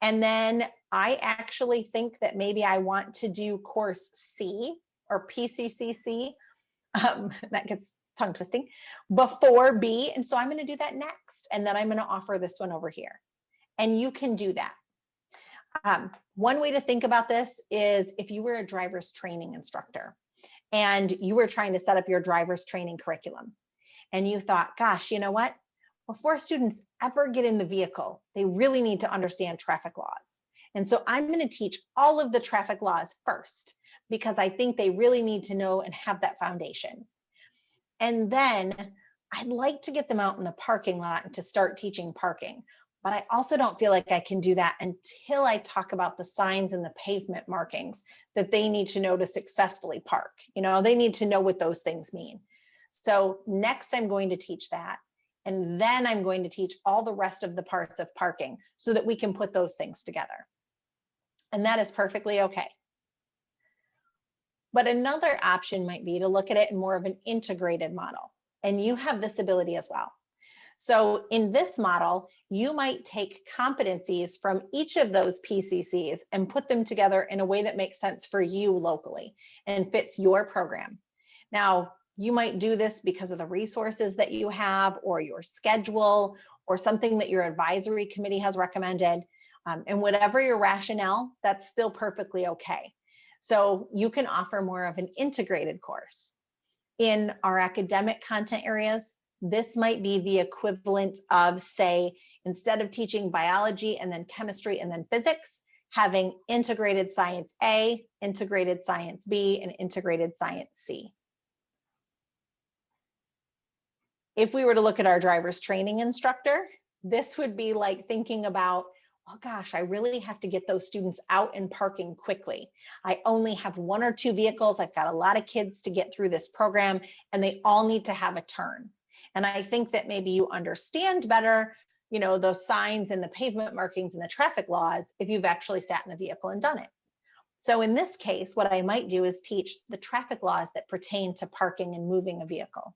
And then I actually think that maybe I want to do course C or PCCC. That gets tongue twisting, before B. And so I'm going to do that next. And then I'm going to offer this one over here. And you can do that. One way to think about this is if you were a driver's training instructor and you were trying to set up your driver's training curriculum, and you thought, gosh, you know what? Before students ever get in the vehicle, they really need to understand traffic laws. And so I'm going to teach all of the traffic laws first, because I think they really need to know and have that foundation. And then I'd like to get them out in the parking lot to start teaching parking. But I also don't feel like I can do that until I talk about the signs and the pavement markings that they need to know to successfully park. You know, they need to know what those things mean. So next I'm going to teach that. And then I'm going to teach all the rest of the parts of parking so that we can put those things together. And that is perfectly okay. But another option might be to look at it in more of an integrated model. And you have this ability as well. So in this model, you might take competencies from each of those PCCs and put them together in a way that makes sense for you locally and fits your program. Now, you might do this because of the resources that you have or your schedule or something that your advisory committee has recommended. And whatever your rationale, that's still perfectly okay. So you can offer more of an integrated course. In our academic content areas, this might be the equivalent of, say, instead of teaching biology and then chemistry and then physics, having integrated science A, integrated science B, and integrated science C. If we were to look at our driver's training instructor, this would be like thinking about, oh gosh, I really have to get those students out and parking quickly. I only have 1 or 2 vehicles. I've got a lot of kids to get through this program, and they all need to have a turn. And I think that maybe you understand better, you know, those signs and the pavement markings and the traffic laws if you've actually sat in the vehicle and done it. So in this case, what I might do is teach the traffic laws that pertain to parking and moving a vehicle.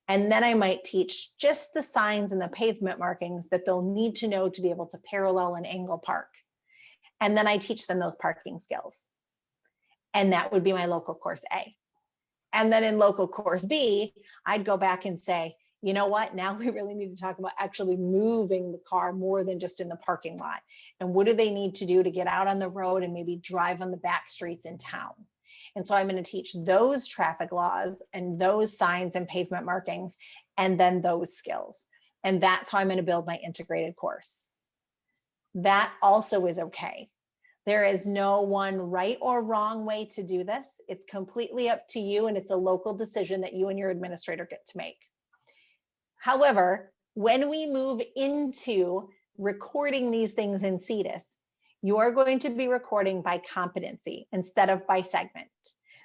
And then I might teach just the signs and the pavement markings that they'll need to know to be able to parallel and angle park. And then I teach them those parking skills. And that would be my local course A. And then in local course B, I'd go back and say, you know what, now we really need to talk about actually moving the car more than just in the parking lot. And what do they need to do to get out on the road and maybe drive on the back streets in town? And so I'm going to teach those traffic laws and those signs and pavement markings, and then those skills. And that's how I'm going to build my integrated course. That also is okay. There is no one right or wrong way to do this. It's completely up to you, and it's a local decision that you and your administrator get to make. However, when we move into recording these things in CEDIS, you're going to be recording by competency instead of by segment.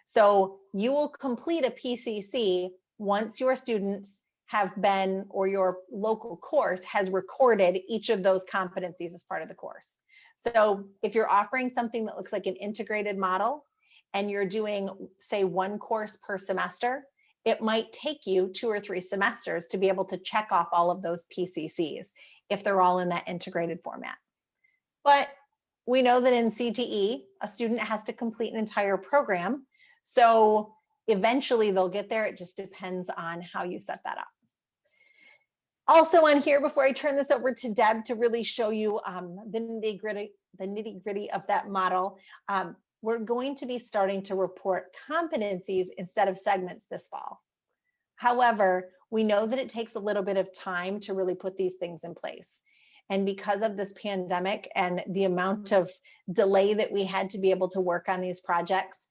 So you will complete a PCC once your students have been, or your local course has recorded each of those competencies as part of the course. So if you're offering something that looks like an integrated model and you're doing, say, 1 course per semester, it might take you 2 or 3 semesters to be able to check off all of those PCCs if they're all in that integrated format. But we know that in CTE, a student has to complete an entire program. So eventually they'll get there. It just depends on how you set that up. Also on here, before I turn this over to Deb to really show you the nitty-gritty of that model, we're going to be starting to report competencies instead of segments this fall. However, we know that it takes a little bit of time to really put these things in place. And because of this pandemic and the amount of delay that we had to be able to work on these projects,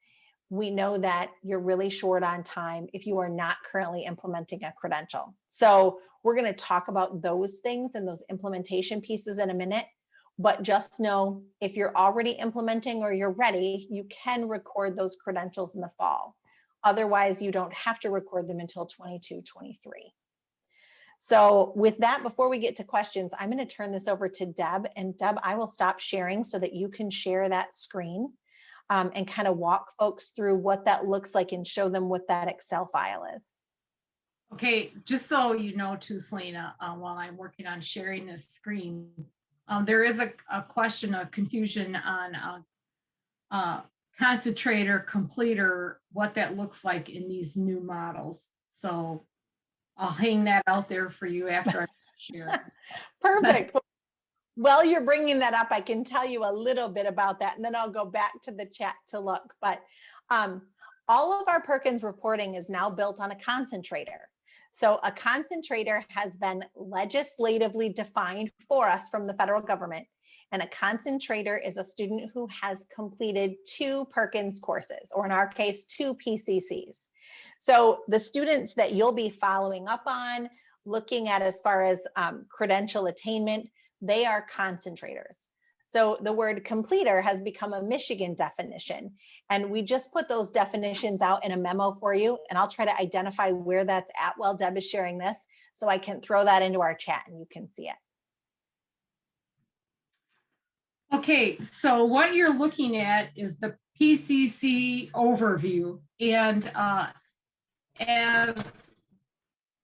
we know that you're really short on time if you are not currently implementing a credential. So we're going to talk about those things and those implementation pieces in a minute. But just know if you're already implementing or you're ready, you can record those credentials in the fall. Otherwise, you don't have to record them until 22-23. So with that, before we get to questions, I'm going to turn this over to Deb. And Deb, I will stop sharing so that you can share that screen and kind of walk folks through what that looks like and show them what that Excel file is. Okay, just so you know too, Selena, while I'm working on sharing this screen, there is a question of confusion on concentrator, completer, what that looks like in these new models. So I'll hang that out there for you after I share. Perfect. While you're bringing that up, I can tell you a little bit about that, and then I'll go back to the chat to look. But all of our Perkins reporting is now built on a concentrator. So a concentrator has been legislatively defined for us from the federal government. And a concentrator is a student who has completed 2 Perkins courses, or in our case, 2 PCCs. So the students that you'll be following up on, looking at as far as credential attainment, they are concentrators. So the word completer has become a Michigan definition. And we just put those definitions out in a memo for you. And I'll try to identify where that's at while Deb is sharing this, so I can throw that into our chat and you can see it. Okay, so what you're looking at is the PCC overview. And as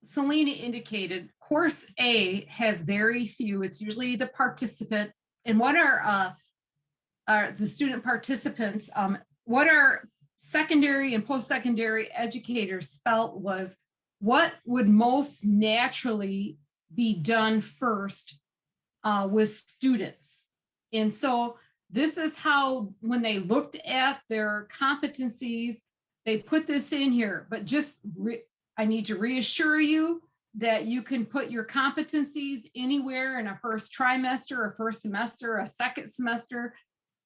Selena indicated, course A has very few. It's usually the participant. And what are the student participants? What our secondary and post-secondary educators felt was what would most naturally be done first with students. And so this is how, when they looked at their competencies, they put this in here. But just I need to reassure you that you can put your competencies anywhere in a first trimester, a first semester, a second semester.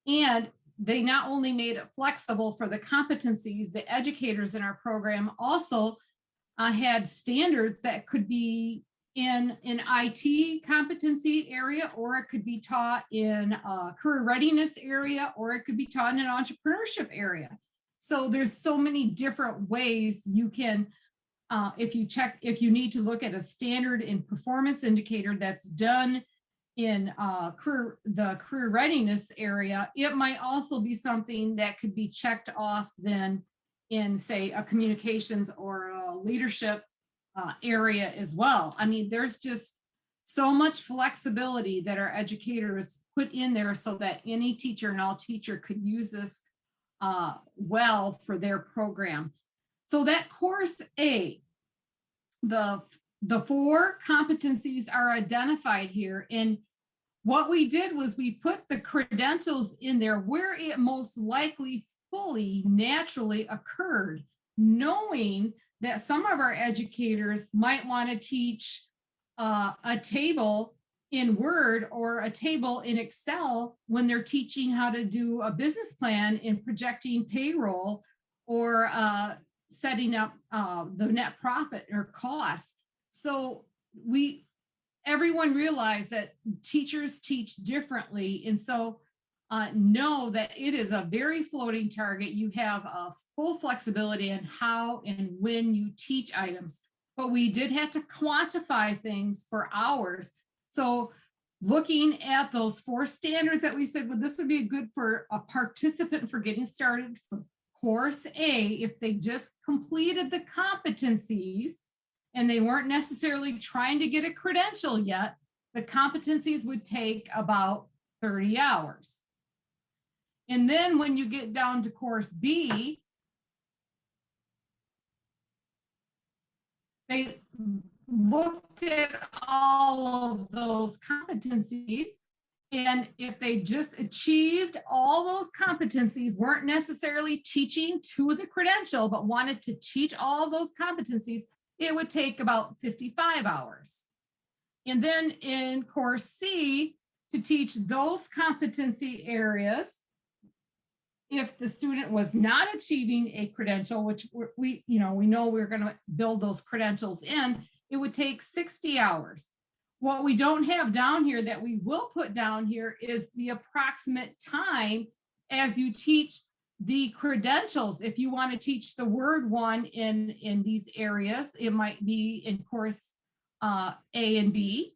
And they not only made it flexible for the competencies, the educators in our program also had standards that could be in an IT competency area, or it could be taught in a career readiness area, or it could be taught in an entrepreneurship area. So there's so many different ways you can, if you need to look at a standard and performance indicator that's done in the career readiness area, it might also be something that could be checked off then in, say, a communications or a leadership area as well. I mean, there's just so much flexibility that our educators put in there so that any teacher and all teacher could use this well for their program. So that course A, the 4 competencies are identified here. And what we did was we put the credentials in there where it most likely fully naturally occurred, knowing that some of our educators might want to teach a table in Word or a table in Excel when they're teaching how to do a business plan in projecting payroll or setting up the net profit or cost. So everyone realized that teachers teach differently. And so know that it is a very floating target. You have a full flexibility in how and when you teach items, but we did have to quantify things for hours. So looking at those 4 standards that we said, well, this would be good for a participant for getting started for course A, if they just completed the competencies and they weren't necessarily trying to get a credential yet, the competencies would take about 30 hours. And then when you get down to course B, they looked at all of those competencies, and if they just achieved all those competencies, weren't necessarily teaching to the credential, but wanted to teach all those competencies, it would take about 55 hours. And then in course C, to teach those competency areas, if the student was not achieving a credential, which we know we're going to build those credentials in, it would take 60 hours. What we don't have down here that we will put down here is the approximate time as you teach the credentials. If you want to teach the Word one in these areas, it might be in course A and B,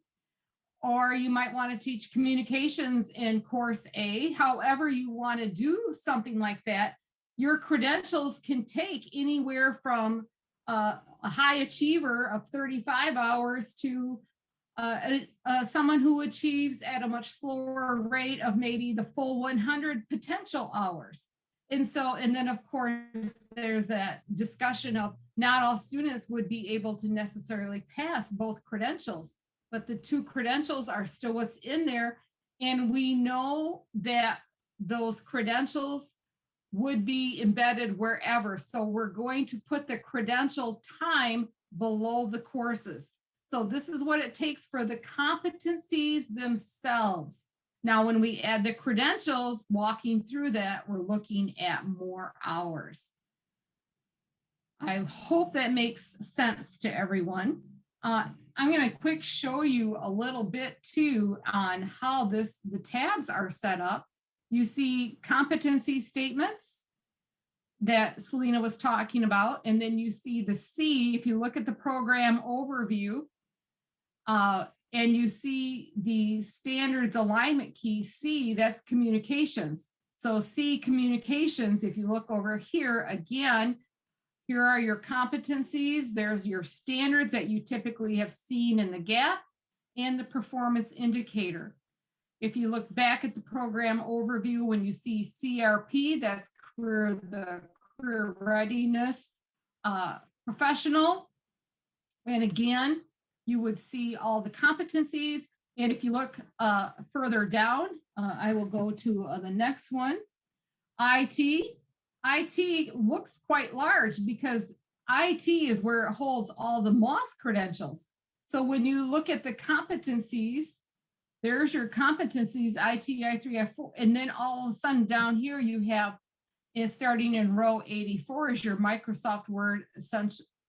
or you might want to teach communications in course A. However you want to do something like that, your credentials can take anywhere from a high achiever of 35 hours to someone who achieves at a much slower rate of maybe the full 100 potential hours. And then of course, there's that discussion of not all students would be able to necessarily pass both credentials, but the 2 credentials are still what's in there. And we know that those credentials would be embedded wherever. So we're going to put the credential time below the courses. So this is what it takes for the competencies themselves. Now, when we add the credentials, walking through that, we're looking at more hours. I hope that makes sense to everyone. I'm going to quick show you a little bit too on how the tabs are set up. You see competency statements that Selena was talking about, and then you see the C, if you look at the program overview, and you see the standards alignment key C, that's communications. So C, communications, if you look over here again, Here are your competencies. There's your standards that you typically have seen in the gap and the performance indicator. If you look back at the program overview, when you see CRP, that's the career readiness professional. And again, you would see all the competencies. And if you look further down, I will go to the next one. IT looks quite large because IT is where it holds all the MOS credentials. So when you look at the competencies, there's your competencies, IT, I3, I4, and then all of a sudden down here you have, starting in row 84 is your Microsoft Word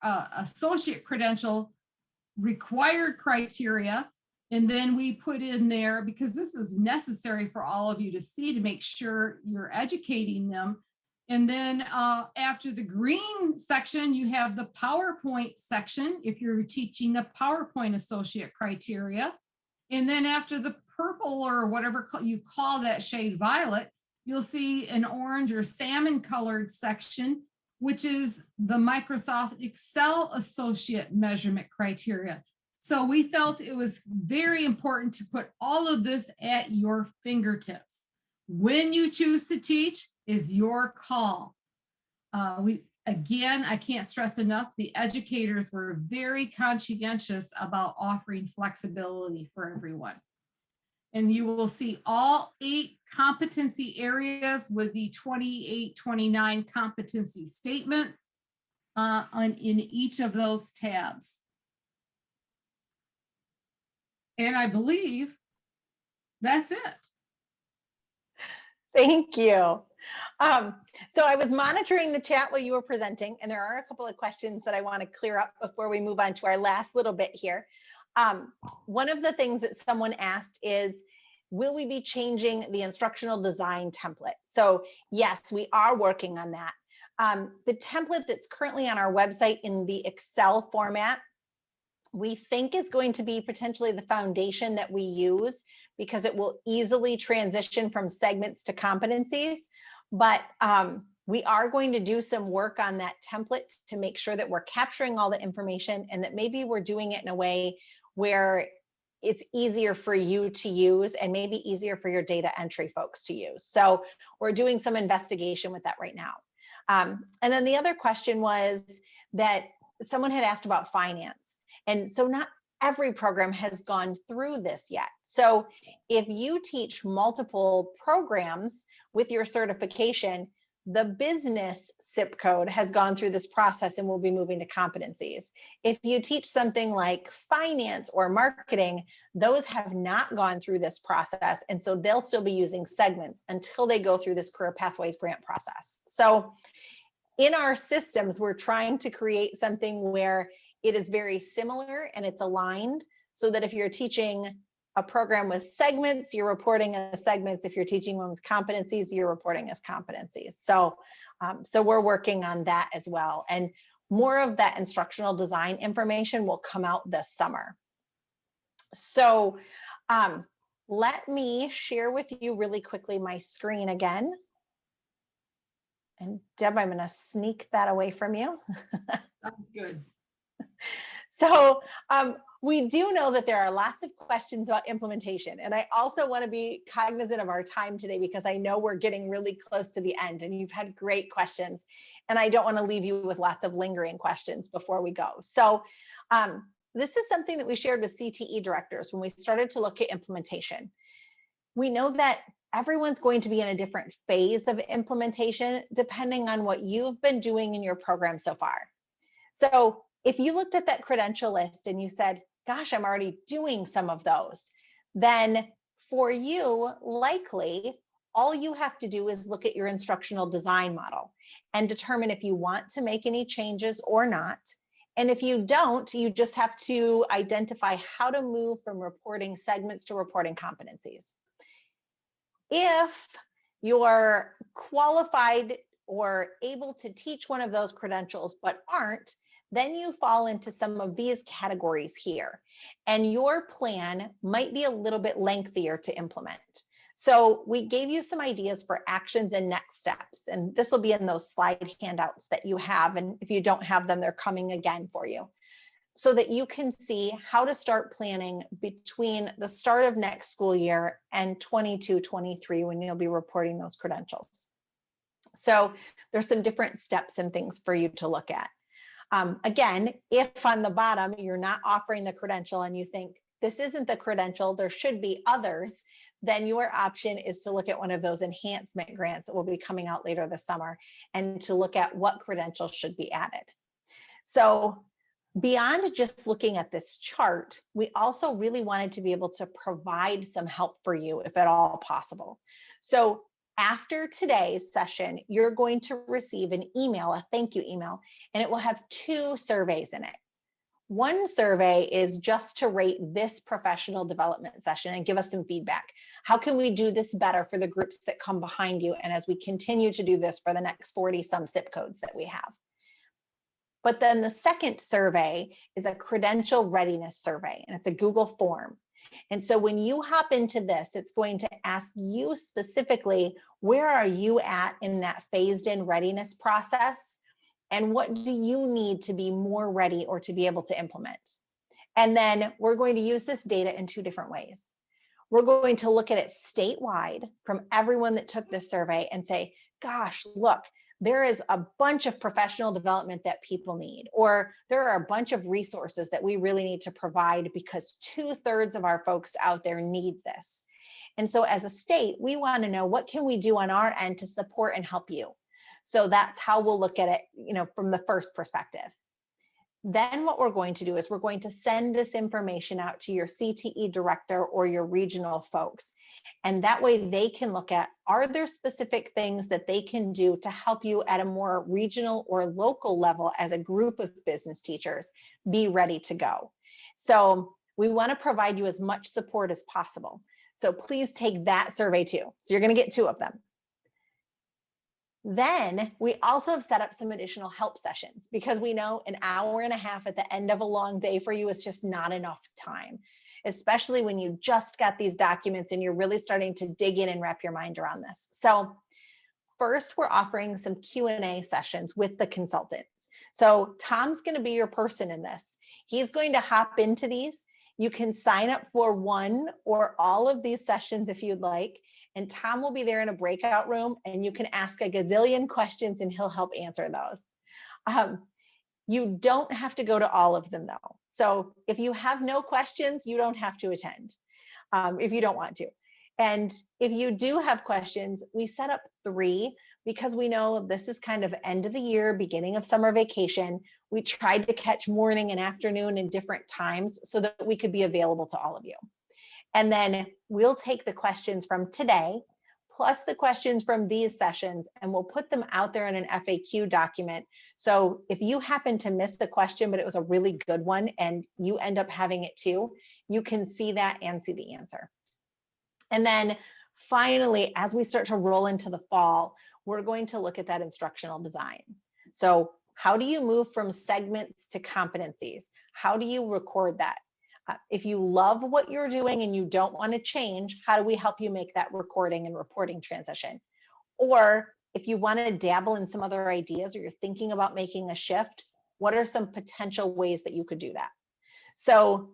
associate credential required criteria. And then we put in there, because this is necessary for all of you to see to make sure you're educating them. And then after the green section, you have the PowerPoint section, if you're teaching the PowerPoint associate criteria. And then after the purple or whatever you call that shade violet, you'll see an orange or salmon colored section, which is the Microsoft Excel associate measurement criteria. So we felt it was very important to put all of this at your fingertips. When you choose to teach is your call. Again, I can't stress enough, the educators were very conscientious about offering flexibility for everyone. And you will see all 8 competency areas with the 28, 29 competency statements in each of those tabs. And I believe that's it. Thank you. So I was monitoring the chat while you were presenting, and there are a couple of questions that I want to clear up before we move on to our last little bit here. One of the things that someone asked is, will we be changing the instructional design template? So yes, we are working on that. The template that's currently on our website in the Excel format, we think is going to be potentially the foundation that we use, because it will easily transition from segments to competencies. But we are going to do some work on that template to make sure that we're capturing all the information, and that maybe we're doing it in a way where it's easier for you to use and maybe easier for your data entry folks to use. So we're doing some investigation with that right now. And then the other question was that someone had asked about finance. And so not every program has gone through this yet. So if you teach multiple programs with your certification, the business zip code has gone through this process and will be moving to competencies. If you teach something like finance or marketing, those have not gone through this process. And so they'll still be using segments until they go through this Career Pathways grant process. So in our systems, we're trying to create something where it is very similar and it's aligned, so that if you're teaching a program with segments, you're reporting as segments. If you're teaching one with competencies, you're reporting as competencies. So, so we're working on that as well. And more of that instructional design information will come out this summer. So let me share with you really quickly my screen again. And Deb, I'm going to sneak that away from you. Sounds good. So we do know that there are lots of questions about implementation. And I also want to be cognizant of our time today, because I know we're getting really close to the end and you've had great questions. And I don't want to leave you with lots of lingering questions before we go. So this is something that we shared with CTE directors when we started to look at implementation. We know that everyone's going to be in a different phase of implementation depending on what you've been doing in your program so far. So if you looked at that credential list and you said, gosh, I'm already doing some of those, then for you, likely all you have to do is look at your instructional design model and determine if you want to make any changes or not. And if you don't, you just have to identify how to move from reporting segments to reporting competencies. If you're qualified or able to teach one of those credentials but aren't, then you fall into some of these categories here. And your plan might be a little bit lengthier to implement. So we gave you some ideas for actions and next steps, and this will be in those slide handouts that you have. And if you don't have them, they're coming again for you, so that you can see how to start planning between the start of next school year and 22-23, when you'll be reporting those credentials. So there's some different steps and things for you to look at. Again, if on the bottom you're not offering the credential and you think this isn't the credential, there should be others, then your option is to look at one of those enhancement grants that will be coming out later this summer, and to look at what credentials should be added. So beyond just looking at this chart, we also really wanted to be able to provide some help for you, if at all possible. So after today's session, you're going to receive an email, a thank you email, and it will have 2 surveys in it. One survey is just to rate this professional development session and give us some feedback. How can we do this better for the groups that come behind you, and as we continue to do this for the next 40 some zip codes that we have? But then the second survey is a credential readiness survey, and it's a Google form. And so when you hop into this, it's going to ask you specifically, where are you at in that phased in readiness process? And what do you need to be more ready or to be able to implement? And then we're going to use this data in 2 different ways. We're going to look at it statewide from everyone that took this survey and say, gosh, look, there is a bunch of professional development that people need, or there are a bunch of resources that we really need to provide because 2/3 of our folks out there need this. And so as a state, we want to know, what can we do on our end to support and help you? So that's how we'll look at it, from the first perspective. Then what we're going to do is we're going to send this information out to your CTE director or your regional folks. And that way they can look at, are there specific things that they can do to help you at a more regional or local level as a group of business teachers be ready to go? So we want to provide you as much support as possible. So please take that survey too. So you're going to get 2 of them. Then we also have set up some additional help sessions, because we know an hour and a half at the end of a long day for you is just not enough time, especially when you just got these documents and you're really starting to dig in and wrap your mind around this. So first, we're offering some Q&A sessions with the consultants. So Tom's going to be your person in this. He's going to hop into these. You can sign up for one or all of these sessions if you'd like. And Tom will be there in a breakout room, and you can ask a gazillion questions and he'll help answer those. You don't have to go to all of them though. So if you have no questions, you don't have to attend if you don't want to. And if you do have questions, we set up 3 because we know this is kind of end of the year, beginning of summer vacation. We tried to catch morning and afternoon in different times so that we could be available to all of you. And then we'll take the questions from today, plus the questions from these sessions, and we'll put them out there in an FAQ document. So if you happen to miss the question, but it was a really good one, and you end up having it too, you can see that and see the answer. And then finally, as we start to roll into the fall, we're going to look at that instructional design. So how do you move from segments to competencies? How do you record that? If you love what you're doing and you don't want to change, how do we help you make that recording and reporting transition? Or if you want to dabble in some other ideas, or you're thinking about making a shift, what are some potential ways that you could do that? So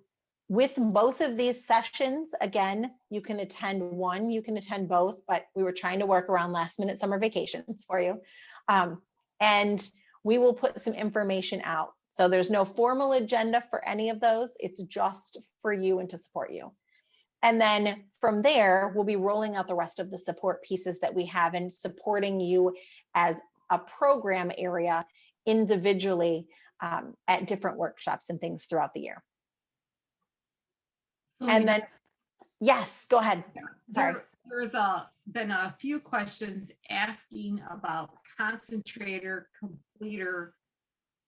with both of these sessions, again, you can attend one, you can attend both, but we were trying to work around last minute summer vacations for you. And we will put some information out. So there's no formal agenda for any of those. It's just for you and to support you. And then from there, we'll be rolling out the rest of the support pieces that we have and supporting you as a program area individually at different workshops and things throughout the year. So And then, yes, go ahead. Sorry. There's been a few questions asking about concentrator, completer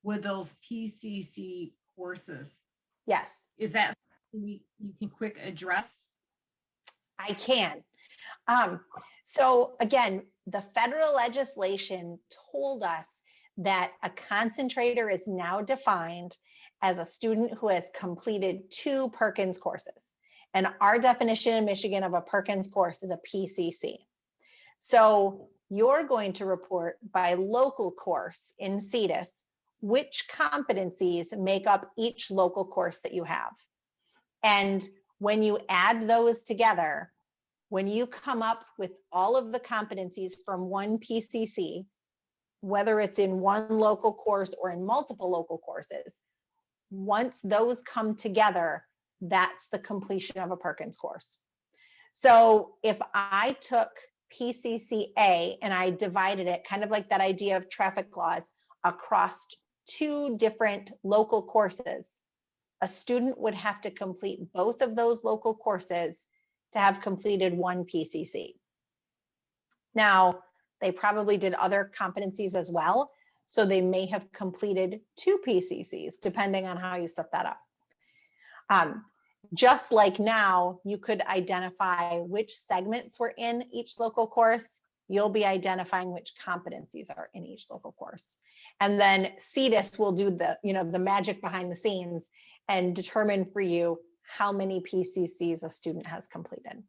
with those PCC courses. Yes. Is that something you can quick address? I can. So again, the federal legislation told us that a concentrator is now defined as a student who has completed 2 Perkins courses. And our definition in Michigan of a Perkins course is a PCC. So you're going to report by local course in CEDIS which competencies make up each local course that you have. And when you add those together, when you come up with all of the competencies from one PCC, whether it's in one local course or in multiple local courses, once those come together, that's the completion of a Perkins course. So if I took PCCA and I divided it, kind of like that idea of traffic laws, across 2 different local courses, a student would have to complete both of those local courses to have completed one PCC. Now, they probably did other competencies as well, so they may have completed 2 PCCs, depending on how you set that up. Just like now, you could identify which segments were in each local course, you'll be identifying which competencies are in each local course. And then CEDIS will do the magic behind the scenes and determine for you how many PCCs a student has completed.